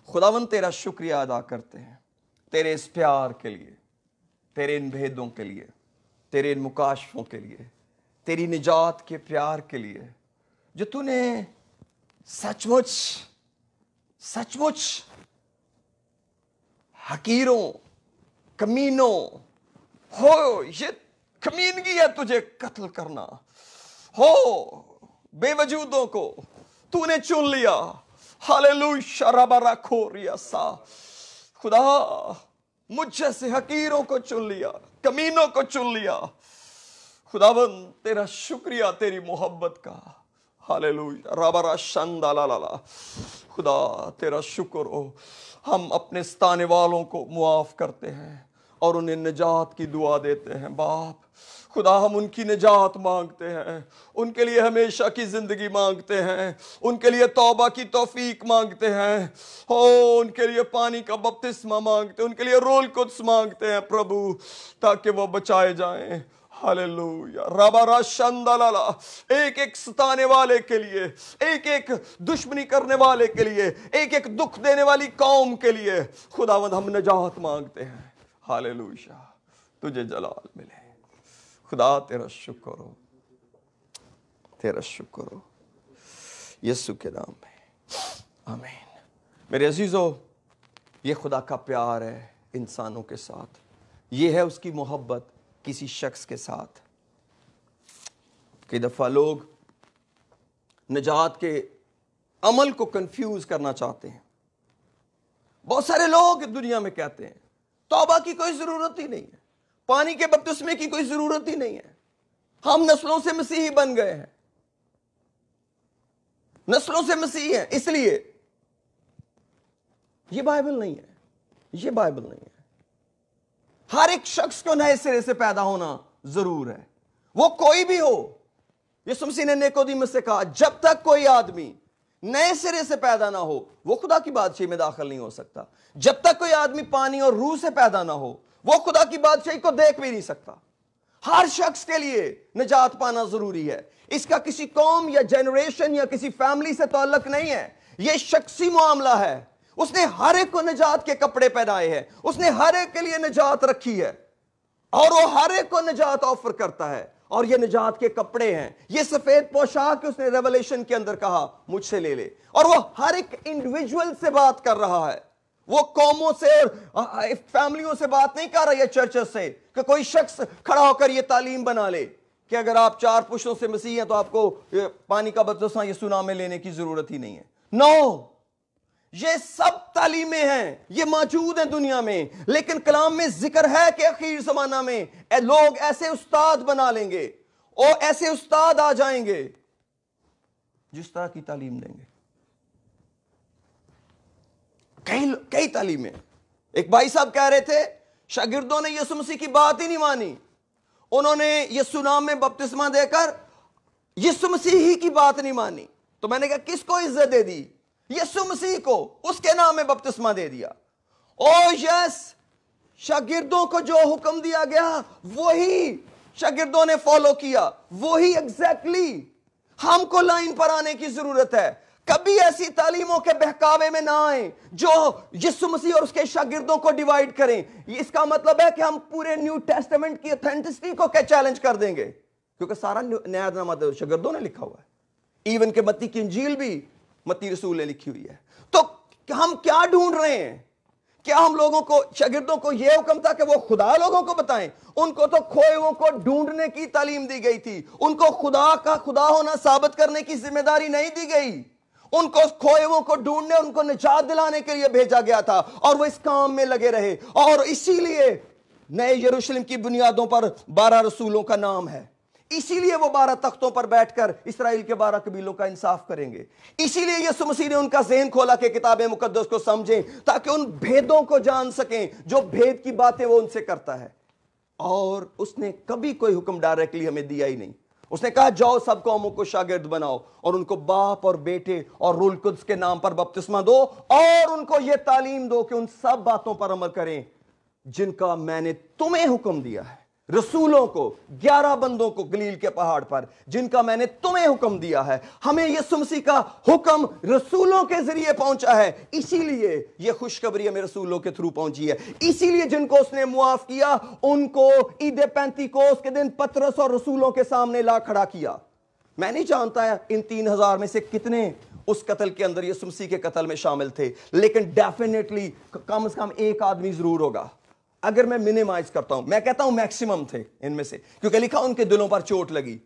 खुदावंद तेरा शुक्रिया अदा करते हैं तेरे इस प्यार के लिए, तेरे इन भेदों के लिए, तेरे इन मुकाशफों के लिए, तेरी निजात के प्यार के लिए, जो तूने सचमुच हकीरों, कमीनों, हो ये कमीनगी है तुझे कत्ल करना, हो बेवजूदों को तूने चुन लिया। हालेलुया। रबरा खोरिया सा, खुदा मुझ जैसे हकीरों को चुन लिया, कमीनों को चुन लिया। खुदावंद तेरा शुक्रिया तेरी मोहब्बत का। हालेलुया। रबरा शंदालाला, खुदा तेरा शुक्र हो। हम अपने सताने वालों को मुआफ करते हैं और उन्हें निजात की दुआ देते हैं। बाप खुदा, हम उनकी निजात मांगते हैं, उनके लिए हमेशा की जिंदगी मांगते हैं, उनके लिए तौबा की तौफीक मांगते हैं, हो उनके लिए पानी का बपतिस्मा मांगते हैं, उनके लिए रूह कुद्स मांगते हैं प्रभु, ताकि वो बचाए जाएं। हालेलुया। रबरा शंदालाला, एक एक सताने वाले के लिए, एक एक दुश्मनी करने वाले के लिए, एक एक दुख देने वाली कौम के लिए खुदावंद हम निजात मांगते हैं। हालेलुया। तुझे जलाल मिले। खुदा तेरा शुक्र हो, तेरा शुक्र हो यीशु के नाम में, आमीन। मेरे अजीजों, ये खुदा का प्यार है इंसानों के साथ, ये है उसकी मोहब्बत किसी शख्स के साथ। कई दफा लोग निजात के अमल को कंफ्यूज करना चाहते हैं। बहुत सारे लोग दुनिया में कहते हैं तौबा की कोई जरूरत ही नहीं है, पानी के बपतिस्मे की कोई जरूरत ही नहीं है, हम नस्लों से मसीही बन गए हैं, नस्लों से मसीही हैं, इसलिए ये बाइबल नहीं है, ये बाइबल नहीं है। हर एक शख्स को नए सिरे से पैदा होना जरूर है, वो कोई भी हो। यीशु मसीह ने निकोदेमुस से कहा, जब तक कोई आदमी नए सिरे से पैदा ना हो वो खुदा की बादशाही में दाखिल नहीं हो सकता। जब तक कोई आदमी पानी और रूह से पैदा ना हो वो खुदा की बादशाही को देख भी नहीं सकता। हर शख्स के लिए निजात पाना जरूरी है। इसका किसी कौम या जनरेशन या किसी फैमिली से ताल्लुक नहीं है, यह शख्सी मामला है। उसने हर एक को निजात के कपड़े पहनाए हैं, उसने हर एक के लिए निजात रखी है और वो हर एक को निजात ऑफर करता है। اور یہ نجات کے کپڑے ہیں، یہ سفید پوشاک اس نے ریولیشن کے اندر کہا مجھ سے لے لے. اور وہ ہر ایک انڈیویجول سے بات کر رہا ہے، وہ قوموں سے اور فیملیوں سے بات نہیں کر رہا ہے چرچز سے کہ کوئی شخص کھڑا ہو کر یہ تعلیم بنا لے کہ اگر آپ 4 پشتوں سے مسیح ہیں تو آپ کو پانی کا بپتسمہ یسوع نام میں لینے کی ضرورت ہی نہیں ہے. نو، یہ سب تعلیمیں ہیں، یہ موجود ہیں دنیا میں، لیکن کلام میں ذکر ہے کہ اخیر زمانہ میں لوگ ایسے استاد بنا لیں گے اور ایسے استاد آ جائیں گے جس طرح کی تعلیم دیں گے. کئی تعلیمیں. ایک بھائی صاحب کہہ رہے تھے شاگردوں نے یسوع مسیح کی بات ہی نہیں مانی، انہوں نے یسوع نام میں بپتسمہ دے کر یسوع مسیح ہی کی بات نہیں مانی. تو میں نے کہا کس کو عزت دے دی؟ یسوع مسیح کو، اس کے نام میں بپتسمہ دے دیا. او یس، شاگردوں کو جو حکم دیا گیا وہی شاگردوں نے فالو کیا، وہی ایگزیکٹلی ہم کو لائن پر آنے کی ضرورت ہے. کبھی ایسی تعلیموں کے بہکاوے میں نہ آئیں جو یسوع مسیح اور اس کے شاگردوں کو ڈیوائیڈ کریں. اس کا مطلب ہے کہ ہم پورے نیو ٹیسٹمنٹ کی اتھینٹسٹی کو چیلنج کر دیں گے، کیونکہ سارا نیا نامہ شاگردوں نے لکھا ہوا ہے. ایون کہ متی کی انجیل بھی متی رسول نے لکھی ہوئی ہے. تو ہم کیا ڈھونڈ رہے ہیں؟ کیا ہم لوگوں کو، شاگردوں کو یہ حکم تھا کہ وہ خدا لوگوں کو بتائیں؟ ان کو تو کھوئے ہوئوں کو ڈھونڈنے کی تعلیم دی گئی تھی، ان کو خدا کا خدا ہونا ثابت کرنے کی ذمہ داری نہیں دی گئی. ان کو کھوئے ہوئوں کو ڈھونڈنے، ان کو نجات دلانے کے لیے بھیجا گیا تھا، اور وہ اس کام میں لگے رہے. اور اسی لیے نئے یروشلم کی بنیادوں پر 12 رسولوں کا نام ہے. اسی لیے وہ 12 تختوں پر بیٹھ کر اسرائیل کے 12 قبیلوں کا انصاف کریں گے. اسی لیے یسوع مسیح نے ان کا ذہن کھولا کہ کتاب مقدس کو سمجھیں تاکہ ان بھیدوں کو جان سکیں جو بھید کی باتیں وہ ان سے کرتا ہے. اور اس نے کبھی کوئی حکم ڈائریکٹلی ہمیں دیا ہی نہیں. اس نے کہا جاؤ سب قوموں کو شاگرد بناؤ اور ان کو باپ اور بیٹے اور روح القدس کے نام پر بپتسمہ دو، اور ان کو یہ تعلیم دو کہ ان سب باتوں پر عمل کریں جن کا میں نے تمہیں حکم دیا ہے. رسولوں کو، 11 بندوں کو گلیل کے پہاڑ پر، جن کا میں نے تمہیں حکم دیا ہے. ہمیں یسوع مسیح کا حکم رسولوں کے ذریعے پہنچا ہے، اسی لیے یہ خوشخبری ہمیں رسولوں کے تھرو پہنچی ہے. اسی لیے جن کو اس نے معاف کیا ان کو عید پینتیکوست کے دن پطرس اور رسولوں کے سامنے لا کھڑا کیا. میں نہیں جانتا ان 3000 میں سے کتنے اس قتل کے اندر یسوع مسیح کے قتل میں شامل تھے، لیکن ڈیفینیٹلی کم از کم ایک آدمی ضرور ہوگا. اگر میں منیمائز کرتا ہوں، میں کہتا ہوں میکسیمم تھے ان میں سے، کیونکہ لکھا ان کے دلوں پر چوٹ لگی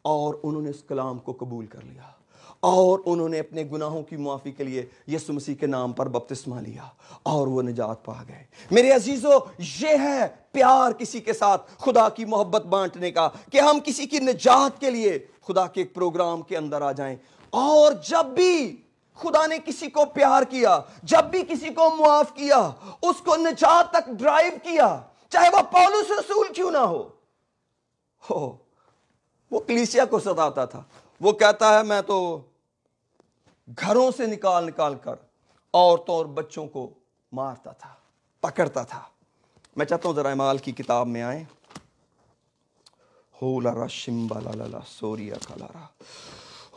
اور انہوں نے اس کلام کو قبول کر لیا اور انہوں نے اپنے گناہوں کی معافی کے لیے یسوع مسیح کے نام پر بپتسمہ لیا اور وہ نجات پا گئے. میرے عزیزو، یہ ہے پیار کسی کے ساتھ خدا کی محبت بانٹنے کا، کہ ہم کسی کی نجات کے لیے خدا کے ایک پروگرام کے اندر آ جائیں. اور جب بھی خدا نے کسی کو پیار کیا، جب بھی کسی کو معاف کیا، اس کو نجات تک ڈرائیو کیا، چاہے وہ پولس رسول کیوں نہ ہو. وہ کلیسیا کو ستاتا تھا، وہ کہتا ہے میں تو گھروں سے نکال کر عورتوں اور بچوں کو مارتا تھا، پکڑتا تھا. میں چاہتا ہوں ذرا اعمال کی کتاب میں آئیں. ہو لارا شمبا لالا سوریا کالارا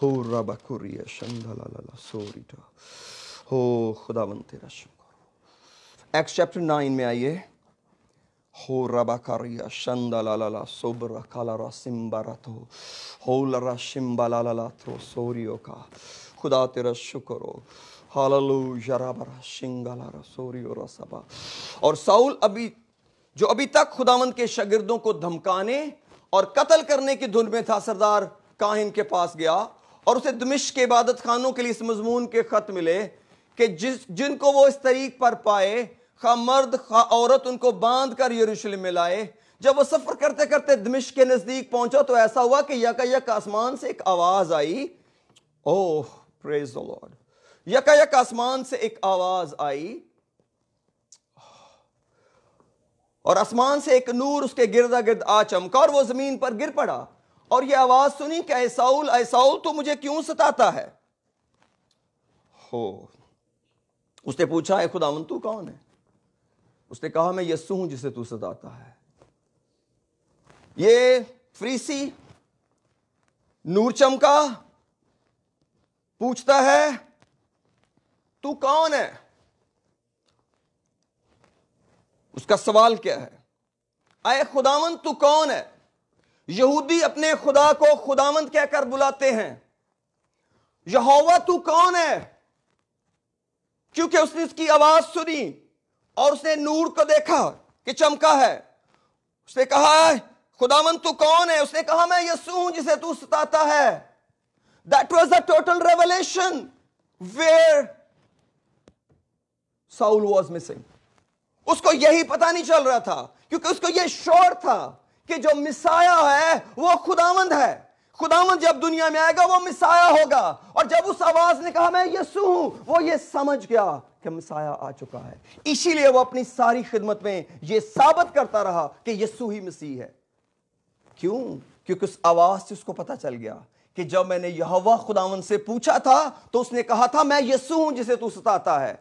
ہو ربا کوریا شندا لالا سوریٹا. ہو خداوند تیرا شکر. ایکس چیپٹر 9 میں آئیے. ہو ربا کاریا شندا لالا سوبرا کالارا سمبا راتو ہو لارا شمبا لالا تھرو سوریو کا. خدا تیرا شکر ہو. ہاللویا ربا شنگا لارا سوریو رسبا. اور ساؤل جو ابھی تک خداوند کے شاگردوں کو دھمکانے اور قتل کرنے کی دھن میں تھا، سردار کاہن کے پاس گیا اور اسے دمشق کے عبادت خانوں کے لیے اس مضمون کے خط ملے کہ جن کو وہ اس طریق پر پائے، خواہ مرد خواہ عورت، ان کو باندھ کر یروشلم میں لائے. جب وہ سفر کرتے کرتے دمشق کے نزدیک پہنچا تو ایسا ہوا کہ یکا آسمان سے ایک آواز آئی. اوہ پریز دی لارڈ. یک آسمان سے ایک آواز آئی اور آسمان سے ایک نور اس کے گردا گرد آ چمکا اور وہ زمین پر گر پڑا. اور یہ آواز سنی کہ اے ساؤل تو مجھے کیوں ستاتا ہے؟ اس نے پوچھا اے خداوند تو کون ہے؟ اس نے کہا میں یسوع ہوں جسے تو ستاتا ہے. یہ فریسی نور چمکا، پوچھتا ہے تو کون ہے؟ اس کا سوال کیا ہے؟ اے خداوند تو کون ہے؟ یہودی اپنے خدا کو خداوند کہہ کر بلاتے ہیں. یہوہ تو کون ہے؟ کیونکہ اس نے اس کی آواز سنی اور اس نے نور کو دیکھا کہ چمکا ہے. اس نے کہا خداوند تو کون ہے؟ اس نے کہا میں یسوع ہوں جسے تو ستاتا ہے. That was a total revelation where Saul was missing. اس کو یہی پتا نہیں چل رہا تھا کیونکہ اس کو یہ شعور تھا کہ جو مسایہ ہے وہ خداوند ہے. خداوند جب دنیا میں آئے گا وہ مسایہ ہوگا. اور جب اس آواز نے کہا میں یسوع ہوں، وہ یہ سمجھ گیا کہ مسایہ آ چکا ہے. اسی لیے وہ اپنی ساری خدمت میں یہ ثابت کرتا رہا کہ یسوع ہی مسیح ہے. کیوں؟ کیونکہ اس آواز سے اس کو پتا چل گیا کہ جب میں نے یہوہ خداوند سے پوچھا تھا تو اس نے کہا تھا میں یسوع ہوں جسے تو ستاتا ہے.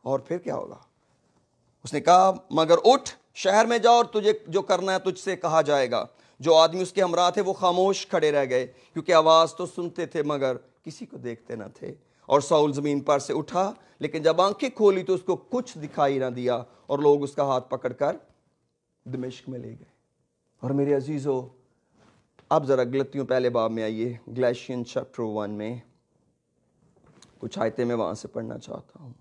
اور پھر کیا ہوگا؟ اس نے کہا مگر اٹھ شہر میں جاؤ اور تجھے جو کرنا ہے تجھ سے کہا جائے گا. جو آدمی اس کے ہمراہ تھے وہ خاموش کھڑے رہ گئے کیونکہ آواز تو سنتے تھے مگر کسی کو دیکھتے نہ تھے. اور ساؤل زمین پر سے اٹھا لیکن جب آنکھیں کھولی تو اس کو کچھ دکھائی نہ دیا اور لوگ اس کا ہاتھ پکڑ کر دمشق میں لے گئے. اور میرے عزیزو اب ذرا غلطیوں پہلے باب میں آئیے. گلیشین چیپٹر 1 میں کچھ آیتیں میں وہاں سے پڑھنا چاہتا ہوں.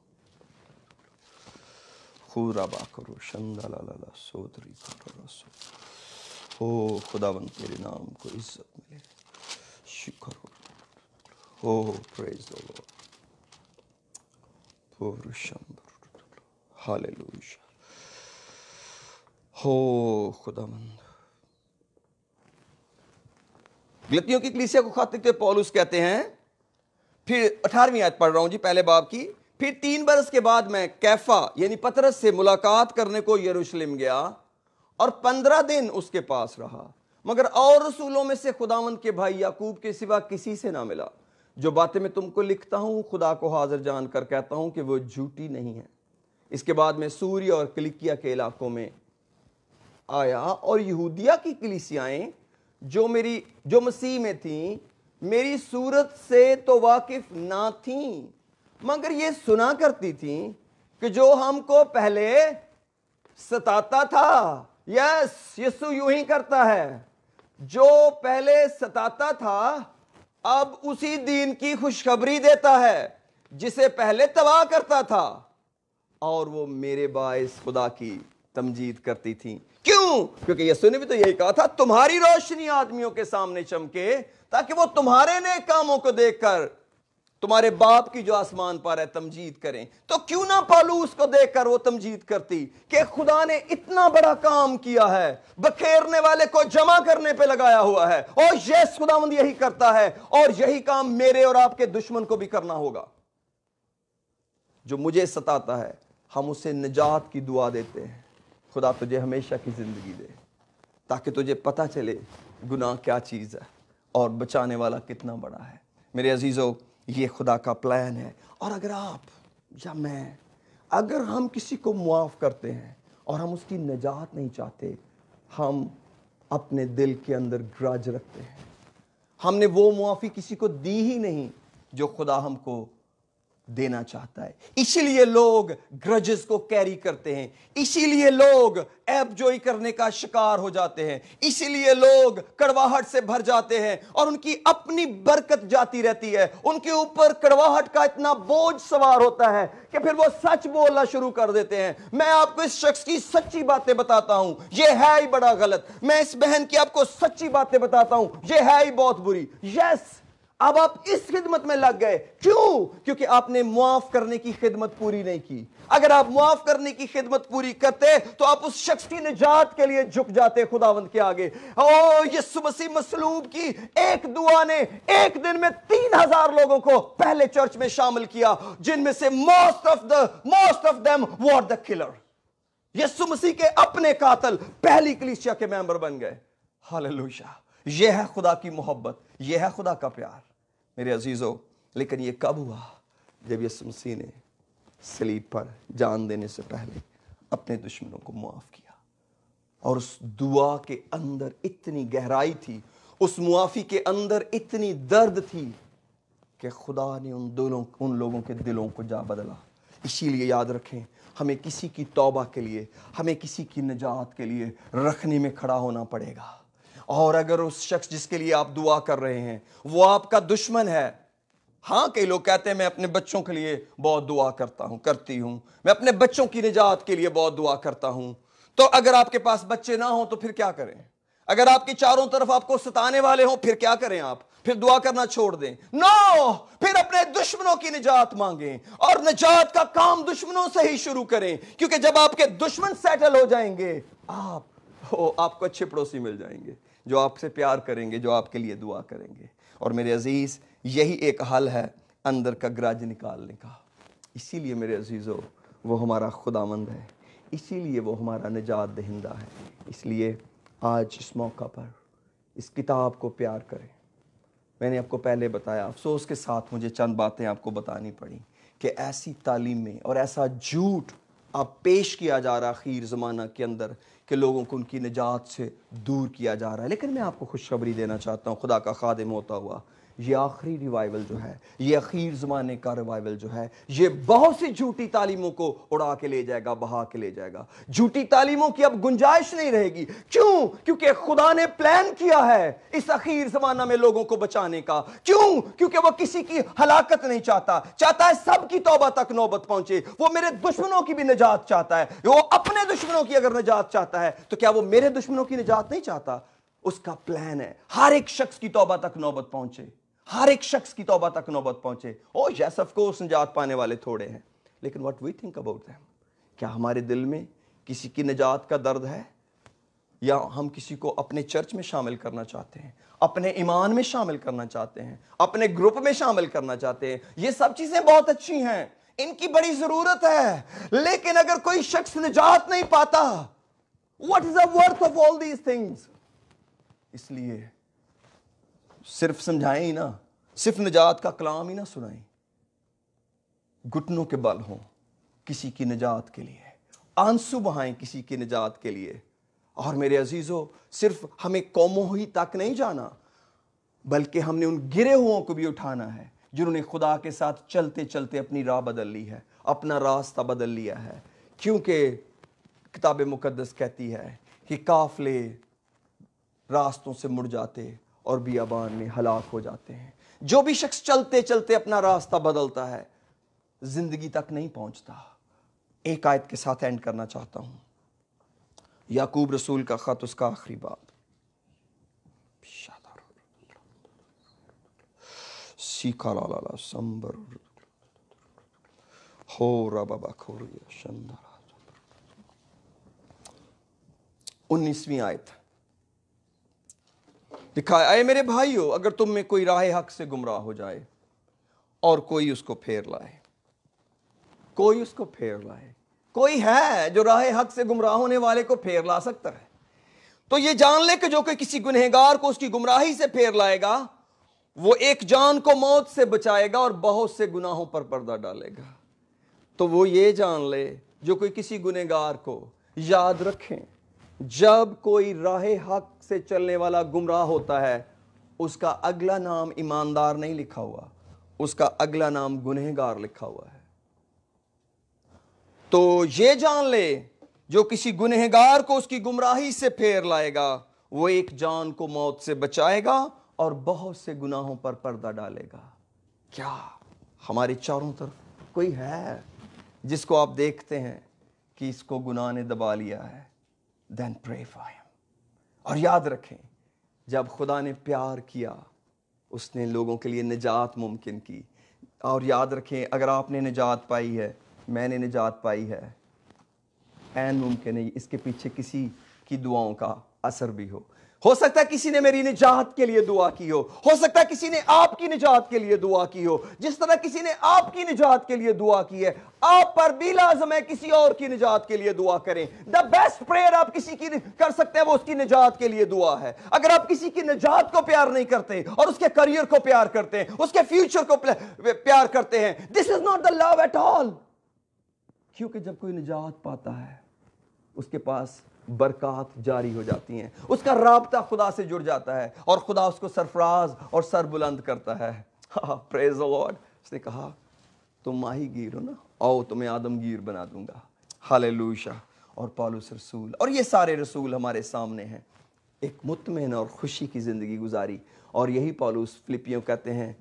خورا باکرو شندلالا سودری رسو. او خداوند تیرے نام کو عزت ملے. شکر ہو. او پریز دی لارڈ. ہاللویہ. ہو خداوند. غلطیوں کی کلیسیا کو خط لکھتے پولس کہتے ہیں، پھر 18ویں آیت پڑھ رہا ہوں جی پہلے باب کی. پھر 3 برس کے بعد میں کیفا یعنی پطرس سے ملاقات کرنے کو یروشلم گیا اور 15 دن اس کے پاس رہا، مگر اور رسولوں میں سے خداوند کے بھائی یعقوب کے سوا کسی سے نہ ملا. جو باتیں میں تم کو لکھتا ہوں خدا کو حاضر جان کر کہتا ہوں کہ وہ جھوٹی نہیں ہیں. اس کے بعد میں سوریا اور کلکیا کے علاقوں میں آیا اور یہودیہ کی کلیسیائیں جو مسیح میں تھیں میری صورت سے تو واقف نہ تھیں، مگر یہ سنا کرتی تھیں کہ جو ہم کو پہلے ستاتا تھا، یس یسوع یوں ہی کرتا ہے، جو پہلے ستاتا تھا اب اسی دین کی خوشخبری دیتا ہے جسے پہلے تباہ کرتا تھا. اور وہ میرے باعث خدا کی تمجید کرتی تھیں. کیوں؟ کیونکہ یسوع نے بھی تو یہی کہا تھا تمہاری روشنی آدمیوں کے سامنے چمکے تاکہ وہ تمہارے نیک کاموں کو دیکھ کر تمہارے باپ کی جو آسمان پر ہے تمجید کریں. تو کیوں نہ پالوس کو دیکھ کر وہ تمجید کرتی کہ خدا نے اتنا بڑا کام کیا ہے، بکھیرنے والے کو جمع کرنے پہ لگایا ہوا ہے. اور یس خداوند یہی کرتا ہے اور یہی کام میرے اور آپ کے دشمن کو بھی کرنا ہوگا. جو مجھے ستاتا ہے ہم اسے نجات کی دعا دیتے ہیں، خدا تجھے ہمیشہ کی زندگی دے تاکہ تجھے پتہ چلے گناہ کیا چیز ہے اور بچانے والا کتنا بڑا ہے. میرے عزیزو یہ خدا کا پلان ہے. اور اگر آپ یا میں اگر ہم کسی کو معاف کرتے ہیں اور ہم اس کی نجات نہیں چاہتے، ہم اپنے دل کے اندر گرج رکھتے ہیں. ہم نے وہ معافی کسی کو دی ہی نہیں جو خدا ہم کو دینا چاہتا ہے. اسی لیے لوگ گرجز کو کیری کرتے ہیں، اسی لیے لوگ عیب جوئی کرنے کا شکار ہو جاتے ہیں، اسی لیے لوگ کڑواہٹ سے بھر جاتے ہیں اور ان کی اپنی برکت جاتی رہتی ہے. ان کے اوپر کڑواہٹ کا اتنا بوجھ سوار ہوتا ہے کہ پھر وہ سچ بولنا شروع کر دیتے ہیں. میں آپ کو اس شخص کی سچی باتیں بتاتا ہوں، یہ ہے ہی بڑا غلط. میں اس بہن کی آپ کو سچی باتیں بتاتا ہوں، یہ ہے ہی بہت بری. یس اب آپ اس خدمت میں لگ گئے. کیوں؟ کیونکہ آپ نے معاف کرنے کی خدمت پوری نہیں کی. اگر آپ معاف کرنے کی خدمت پوری کرتے تو آپ اس شخص کی نجات کے لیے جھک جاتے خداوند کے آگے. یسوع مسیح مصلوب کی ایک دعا نے ایک دن میں 3000 لوگوں کو پہلے چرچ میں شامل کیا، جن میں سے most of them were the killer. یسوع مسیح کے اپنے قاتل پہلی کلیسیا کے ممبر بن گئے. ہاللویہ. یہ ہے خدا کی محبت، یہ ہے خدا کا پیار. میرے عزیزو لیکن یہ کب ہوا؟ جب یسوع مسیح نے صلیب پر جان دینے سے پہلے اپنے دشمنوں کو معاف کیا. اور اس دعا کے اندر اتنی گہرائی تھی، اس معافی کے اندر اتنی درد تھی کہ خدا نے ان لوگوں کے دلوں کو جا بدلا. اسی لیے یاد رکھیں ہمیں کسی کی توبہ کے لیے، ہمیں کسی کی نجات کے لیے رکھنے میں کھڑا ہونا پڑے گا. اور اگر اس شخص جس کے لیے آپ دعا کر رہے ہیں وہ آپ کا دشمن ہے. ہاں کئی لوگ کہتے ہیں میں اپنے بچوں کے لیے بہت دعا کرتی ہوں, میں اپنے بچوں کی نجات کے لیے بہت دعا کرتا ہوں. تو اگر آپ کے پاس بچے نہ ہوں تو پھر کیا کریں؟ اگر آپ کے چاروں طرف آپ کو ستانے والے ہوں پھر کیا کریں؟ آپ پھر دعا کرنا چھوڑ دیں؟ نو, پھر اپنے دشمنوں کی نجات مانگیں اور نجات کا کام دشمنوں سے ہی شروع کریں, کیونکہ جب آپ کے دشمن سیٹل ہو جائیں گے آپ کو اچھے پڑوسی مل جائیں گے جو آپ سے پیار کریں گے, جو آپ کے لیے دعا کریں گے. اور میرے عزیز یہی ایک حل ہے اندر کا گرج نکالنے کا. اسی لیے میرے عزیزو وہ ہمارا خداوند ہے, اسی لیے وہ ہمارا نجات دہندہ ہے. اس لیے آج اس موقع پر اس کتاب کو پیار کریں. میں نے آپ کو پہلے بتایا, افسوس کے ساتھ مجھے چند باتیں آپ کو بتانی پڑی کہ ایسی تعلیم میں اور ایسا جھوٹ اب پیش کیا جا رہا اخیر زمانہ کے اندر کہ لوگوں کو ان کی نجات سے دور کیا جا رہا ہے. لیکن میں آپ کو خوشخبری دینا چاہتا ہوں خدا کا خادم ہوتا ہوا, یہ آخری ریوائیول جو ہے, یہ اخیر زمانے کا ریوائیول جو ہے, یہ بہت سی جھوٹی تعلیموں کو اڑا کے لے جائے گا, بہا کے لے جائے گا. جھوٹی تعلیموں کی اب گنجائش نہیں رہے گی. کیوں؟ کیونکہ خدا نے پلان کیا ہے اس اخیر زمانہ میں لوگوں کو بچانے کا. کیوں؟ کیونکہ وہ کسی کی ہلاکت نہیں چاہتا ہے سب کی توبہ تک نوبت پہنچے. وہ میرے دشمنوں کی بھی نجات چاہتا ہے. وہ اپنے دشمنوں کی اگر نجات چاہتا ہے تو کیا وہ میرے دشمنوں کی نجات نہیں چاہتا؟ اس کا پلان ہے ہر ایک شخص کی توبہ تک نوبت پہنچے, ہر ایک شخص کی توبہ تک نوبت پہنچے. او یس آف کورس نجات پانے والے تھوڑے ہیں, لیکن what we think about them, کیا ہمارے دل میں کسی کی نجات کا درد ہے؟ یا ہم کسی کو اپنے چرچ میں شامل کرنا چاہتے ہیں, اپنے ایمان میں شامل کرنا چاہتے ہیں, اپنے گروپ میں شامل کرنا چاہتے ہیں؟ یہ سب چیزیں بہت اچھی ہیں, ان کی بڑی ضرورت ہے, لیکن اگر کوئی شخص نجات نہیں پاتا, what is the worth of all these things؟ اس لیے صرف سمجھائیں ہی نہ, صرف نجات کا کلام ہی نہ سنائیں, گھٹنوں کے بل ہوں کسی کی نجات کے لیے, آنسو بہائیں کسی کی نجات کے لیے. اور میرے عزیزو صرف ہمیں قوموں ہی تک نہیں جانا, بلکہ ہم نے ان گرے ہوں کو بھی اٹھانا ہے جنہوں نے خدا کے ساتھ چلتے چلتے اپنی راہ بدل لی ہے, اپنا راستہ بدل لیا ہے. کیونکہ کتاب مقدس کہتی ہے کہ قافلے راستوں سے مڑ جاتے اور بیابان میں ہلاک ہو جاتے ہیں. جو بھی شخص چلتے چلتے اپنا راستہ بدلتا ہے زندگی تک نہیں پہنچتا. ایک آیت کے ساتھ اینڈ کرنا چاہتا ہوں, یعقوب رسول کا خط اس کا آخری باب, انیسویں آیت دکھایا, اے میرے بھائیو اگر تم میں کوئی راہ حق سے گمراہ ہو جائے اور کوئی اس کو پھیر لائے, کوئی اس کو پھیر لائے, کوئی ہے جو راہ حق سے گمراہ ہونے والے کو پھیر لا سکتا ہے, تو یہ جان لے کہ جو کوئی کسی گنہگار کو اس کی گمراہی سے پھیر لائے گا وہ ایک جان کو موت سے بچائے گا اور بہت سے گناہوں پر پردہ ڈالے گا. تو وہ یہ جان لے جو کوئی کسی گنہگار کو, یاد رکھیں جب کوئی راہ حق سے چلنے والا گمراہ ہوتا ہے اس کا اگلا نام ایماندار نہیں لکھا ہوا, اس کا اگلا نام گنہگار لکھا ہوا ہے. تو یہ جان لے جو کسی گنہگار کو اس کی گمراہی سے پھیر لائے گا وہ ایک جان کو موت سے بچائے گا اور بہت سے گناہوں پر پردہ ڈالے گا. کیا ہمارے چاروں طرف کوئی ہے جس کو آپ دیکھتے ہیں کہ اس کو گناہ نے دبا لیا ہے؟ Then pray for him. اور یاد رکھیں جب خدا نے پیار کیا اس نے لوگوں کے لیے نجات ممکن کی. اور یاد رکھیں اگر آپ نے نجات پائی ہے, میں نے نجات پائی ہے, این ممکن ہے اس کے پیچھے کسی کی دعاؤں کا اثر بھی ہو سکتا ہے کسی نے میری نجات کے لیے دعا کی ہو سکتا ہے کسی نے آپ کی نجات کے لیے دعا کی ہو. جس طرح کسی نے آپ کی نجات کے لیے دعا کی ہے آپ پر بھی لازم ہے کسی اور کی نجات کے لیے دعا کریں. دا بیسٹ پریئر آپ کسی کی کر سکتے ہیں وہ اس کی نجات کے لیے دعا ہے. اگر آپ کسی کی نجات کو پیار نہیں کرتے اور اس کے کریئر کو پیار کرتے ہیں, اس کے فیوچر کو پیار کرتے ہیں, دس is not the love at all. کیونکہ جب کوئی نجات پاتا ہے اس کے پاس برکات جاری ہو جاتی ہیں, اس کا رابطہ خدا سے جڑ جاتا ہے اور خدا اس کو سرفراز اور سر بلند کرتا ہے. پریز دی لارڈ. اس نے کہا تم ماہی گیر ہو نا, آؤ تمہیں آدم گیر بنا دوں گا. ہاللیلویا. اور پالوس رسول اور یہ سارے رسول ہمارے سامنے ہیں. एक मुतमईन और खुशी की ज़िंदगी गुजारी। और यही पौलुस फिलिपियों कहते हैं,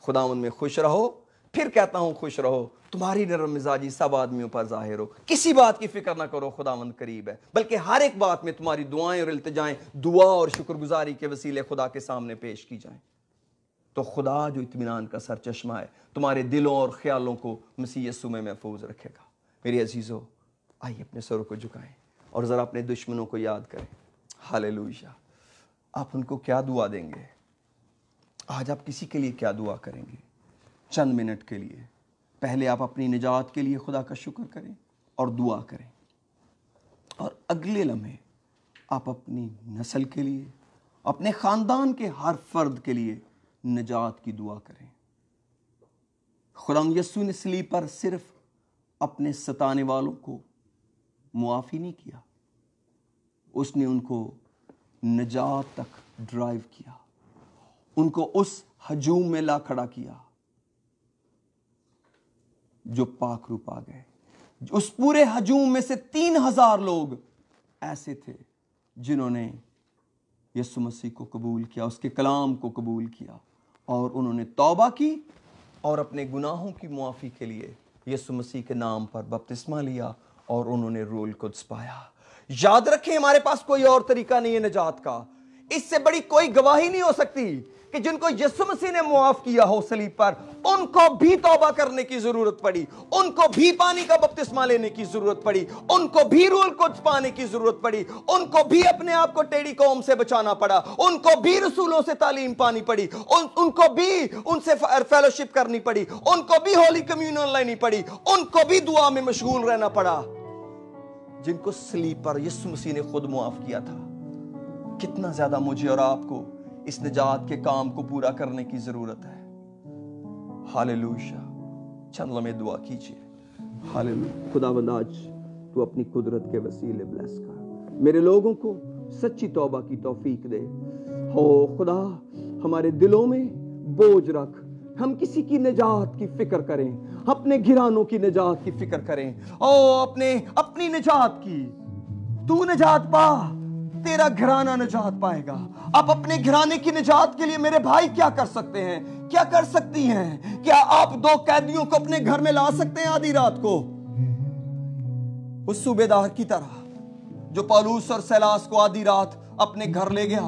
खुदावंद में खुश रहो, फिर कहता हूँ खुश रहो, तुम्हारी नरम मिजाजी सब आदमियों पर जाहिर हो। किसी बात की फिक्र ना करो, खुदावंद करीब है, बल्कि हर एक बात में तुम्हारी दुआएं और इल्तिजाएं दुआ और शुक्रगुजारी के वसीले खुदा के सामने पेश की जाएं। तो खुदा जो इत्मीनान का सरचश्मा है, तुम्हारे दिलों और ख्यालों को मसीह यीशु में महफूज रखेगा। मेरे अजीजों, आइए अपने सरों को झुकाएं और ज़रा अपने दुश्मनों को याद करें। हालेलुया। आप उनको क्या दुआ देंगे? आज आप किसी के लिए क्या दुआ करेंगे? चंद मिनट के लिए पहले आप अपनी निजात के लिए खुदा का शुक्र करें और दुआ करें, और अगले लम्हे आप अपनी नस्ल के लिए, अपने ख़ानदान के हर फर्द के लिए निजात की दुआ करें। खुदा यीशु ने सलीब पर सिर्फ अपने सताने वालों को मुआफ़ी नहीं किया, उसने उनको निजात तक ड्राइव किया, उनको उस हजूम में ला खड़ा किया जो पाक रूप आ गए। उस पूरे हजूम में से 3000 लोग ऐसे थे जिन्होंने यीशु मसीह को कबूल किया, उसके कलाम को कबूल किया, और उन्होंने तौबा की और अपने गुनाहों की मुआफ़ी के लिए यीशु मसीह के नाम पर बपतिस्मा लिया और उन्होंने रूल कुद्स पाया। याद रखें, हमारे पास कोई और तरीका नहीं है निजात का। इससे बड़ी कोई गवाही नहीं हो सकती कि जिनको यीशु मसीह ने मुआफ किया हो सलीब पर, उनको भी तौबा करने की जरूरत पड़ी, उनको भी पानी का बपतिस्मा लेने की जरूरत पड़ी, उनको भी रूल कुद्स पाने की जरूरत पड़ी, उनको भी अपने आप को टेढ़ी कौम से बचाना पड़ा, उनको भी रसूलों से तालीम पानी पड़ी, उनको भी उनसे फेलोशिप करनी पड़ी, उनको भी होली कम्युनियन लेनी पड़ी, उनको भी दुआ में मशगूल रहना पड़ा, जिनको सलीब पर यीशु मसीह ने खुद मुआफ किया था। कितना ज्यादा मुझे और आपको इस निजात के काम को पूरा करने की जरूरत है। हालेलुया। चंद लम्हे दुआ कीजिए। हालेलुया। खुदावंद, आज तू अपनी कुदरत के वसीले ब्लेस कर, मेरे लोगों को सच्ची तौबा की तौफीक दे। हो खुदा, हमारे दिलों में बोझ रख, हम किसी की निजात की फिक्र करें, अपने घरानों की निजात की फिक्र करें, अपनी निजात की। तू निजात पा, तेरा घराना निजात पाएगा। आप अपने घराने की निजात के लिए मेरे भाई क्या कर सकते हैं, क्या कर सकती हैं? क्या आप 2 कैदियों को अपने घर में ला सकते हैं आधी रात को, उस सूबेदार की तरह जो पौलुस और सैलास को आधी रात अपने घर ले गया?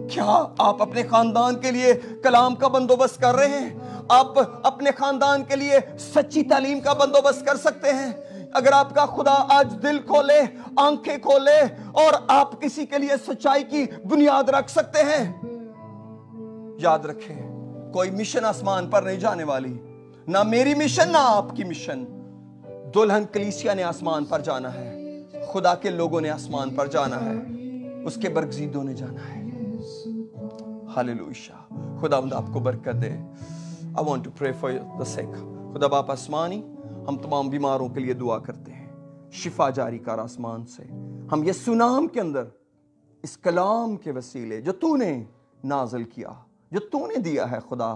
क्या आप अपने खानदान के लिए कलाम का बंदोबस्त कर रहे हैं? आप अपने खानदान के लिए सच्ची तालीम का बंदोबस्त कर सकते हैं? अगर आपका खुदा आज दिल खोले, आंखें खोले और आप किसी के लिए सच्चाई की बुनियाद रख सकते हैं। याद रखें, कोई मिशन आसमान पर नहीं जाने वाली, ना मेरी मिशन ना आपकी मिशन। दुल्हन कलीसिया ने आसमान पर जाना है, खुदा के लोगों ने आसमान पर जाना है, उसके बरगजीदों ने जाना है। हालेलुया। खुदावंद आपको बरकत दे। I want to pray for the sick. खुदा बाप आसमानी, हम तमाम बीमारों के लिए दुआ करते हैं, शिफा जारी कर आसमान से। हम यीशु नाम के अंदर इस कलाम के वसीले जो तूने नाज़िल किया, जो तूने दिया है खुदा,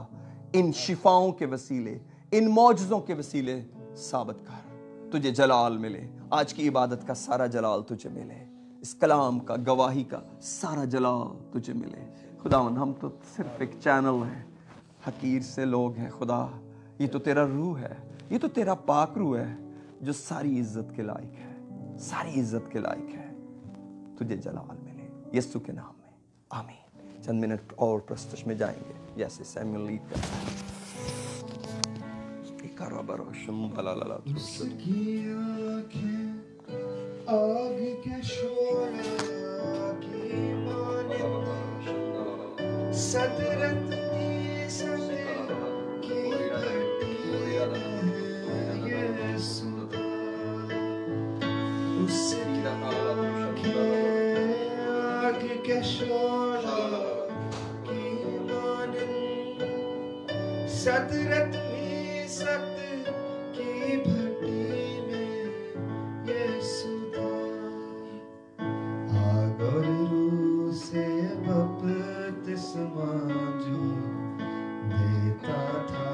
इन शिफाओं के वसीले, इन मौजज़ों के वसीले साबित कर। तुझे जलाल मिले, आज की इबादत का सारा जलाल तुझे मिले, इस कलाम का, गवाही का सारा जलाल तुझे मिले। खुदावंद, हम तो सिर्फ एक चैनल हैं, हकीर से लोग हैं खुदा। ये तो तेरा रूह है, ये तो तेरा पाक रूह है जो सारी इज्जत के लायक है, सारी इज्जत के लायक है। तुझे जलाल मिले यीशु के नाम में, आमीन। चंद मिनट और प्रस्तुत में जाएंगे जैसे सैमुअल लीड करता है। आग के शोला की माने सदरत में सदर की घटी ये सुधा उसकी आग के शोला की माने सदरत में सदर की भटी में ये सुधा आग और रूह से बपतिस्मा जो देता था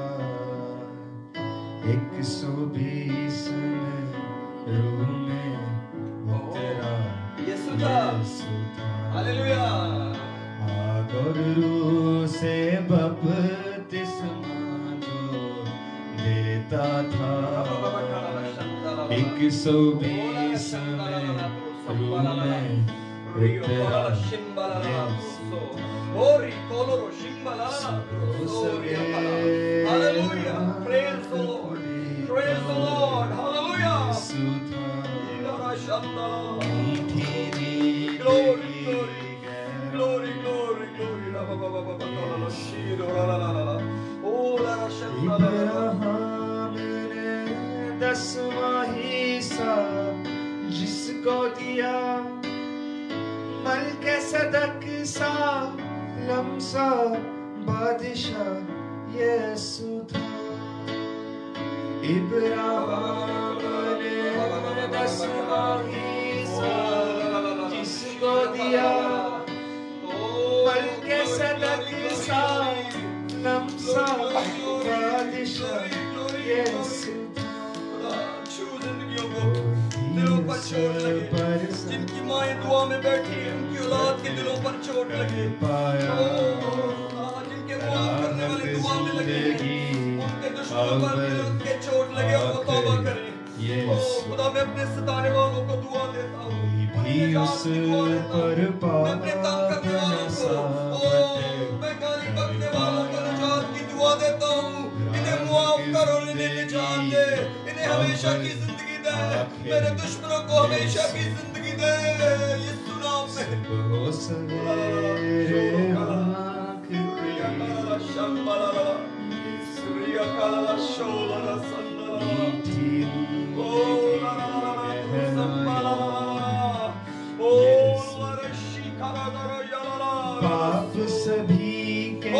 120 में रूह में उतरा यीशु हालेलुया। आग और रूह से बपतिस्मा जो देता था, 120 में रूह में उतरा यीशु। Hallelujah. Praise the Lord. Praise the Lord. Hallelujah. यीशु था मीठी नींद Glory, की glory. गहराई। Glory, glory, glory. La, ba, ba, ba, ba, ba, la, la, la, shiro, la, la, la, la, la. Oh, la, la, shem, la, la, la, la. Ibrahim ने 10वां हिस्सा जिसको दिया, मलके सदक सा लम्सा बादशाह यीशु था। इब्राहिम ने 10वां हिस्सा जिसको दिया, मलके सदक सा लम्सा बादशाह यीशु था। छू जिंदगियों को, दिलों पर चोट लगे, जिनकी माएं दुआ में बैठी हैं, उनकी औलाद के दिलों पर चोट लगे, जिनके मुआफ करने वाले दुआ में लगे हैं, उनके दुश्मनों पर दिल के चोट लगे और वो तौबा करें। खुदा मैं अपने सताने वालों को दुआ देता हूँ, भी उस पर मैं अपने तंग करने वालों को, मैं गाली बकने वालों को निजात की दुआ देता हूँ। इन्हें मुआफ कर और इन्हें निजात दे, इन्हें हमेशा की जिंदगी दे, मेरे दुश्मनों को हमेशा की जिंदगी दे। यीशु नाम में हो सवेरे आँख मीठी पाप सभी के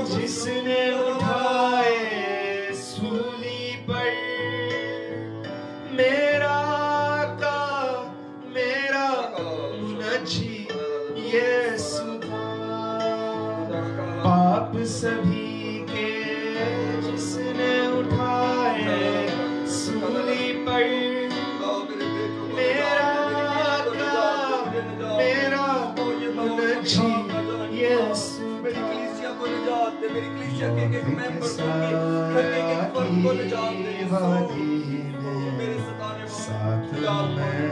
जिसने उठाए सूली पर, मेरा का मेरा मुनज्जी यीशु था। पाप सभी के जिसने उठाए सूली पर, मेरा का मेरा मुनज्जी यीशु। मेरी कलीसिया को निजात दे, मेरी कलीसिया के एक मेंबर को, हर एक फर्द को निजात दे यीशु। मेरे सताने साथ मैं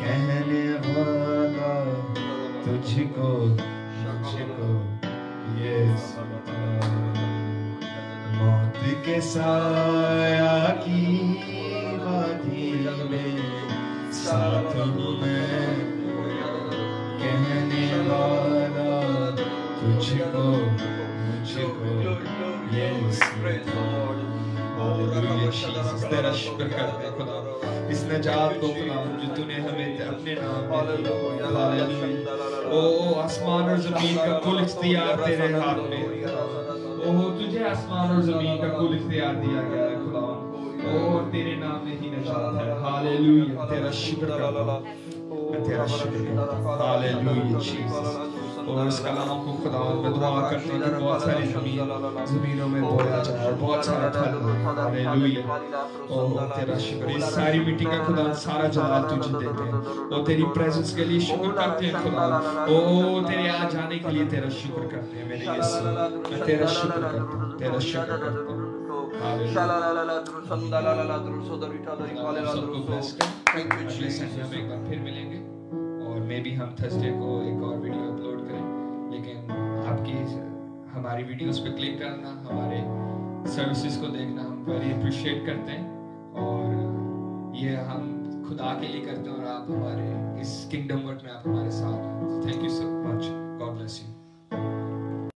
कहने वाला तुझको मुझको यीशु था। मौत के साया की वादी में साथ मैं कहने वाला तुझको मुझको यीशु था। हालेलुया जीसस, तेरा शुक्र करते हैं खुदा इस नजात को खुदा जो तूने हमें अपने नाम में दिया। हालेलुया। ओ आसमान और जमीन का कुल इख्तियार तेरे हाथ में। ओ तुझे आसमान और जमीन का कुल इख्तियार दिया गया है खुदा। ओ तेरे नाम में ही नजात है। हालेलुया। तेरा शुक्र करता हूं, तेरा शुक्र करता हूं। Hallelujah Jesus. और इस कलाम को खुदा में दुआ करते हैं कि बहुत सारी जमीनों में बोया जाए और बहुत सारा फल हो। हालेलुया। ओ तेरा शुक्र। इस सारी मीटिंग का खुदा सारा जलाल तुझे देते हैं। ओ तेरी प्रेजेंस के लिए शुक्र करते हैं खुदा। ओ तेरे आ जाने के लिए तेरा शुक्र करते हैं मेरे यीशु। मैं तेरा शुक्र करता हूं, तेरा शुक्र करता हूं। Thank you, Jesus. हम एक बार फिर मिलेंगे और मे बी हम थर्सडे को एक और वीडियो अपलोड करें, लेकिन आपकी हमारी वीडियोस पे क्लिक करना, हमारे सर्विसेज को देखना हम वेरी अप्रिशिएट करते हैं और ये हम खुदा के लिए करते हैं और आप हमारे इस किंगडम वर्क में आप हमारे साथ हैं। Thank you so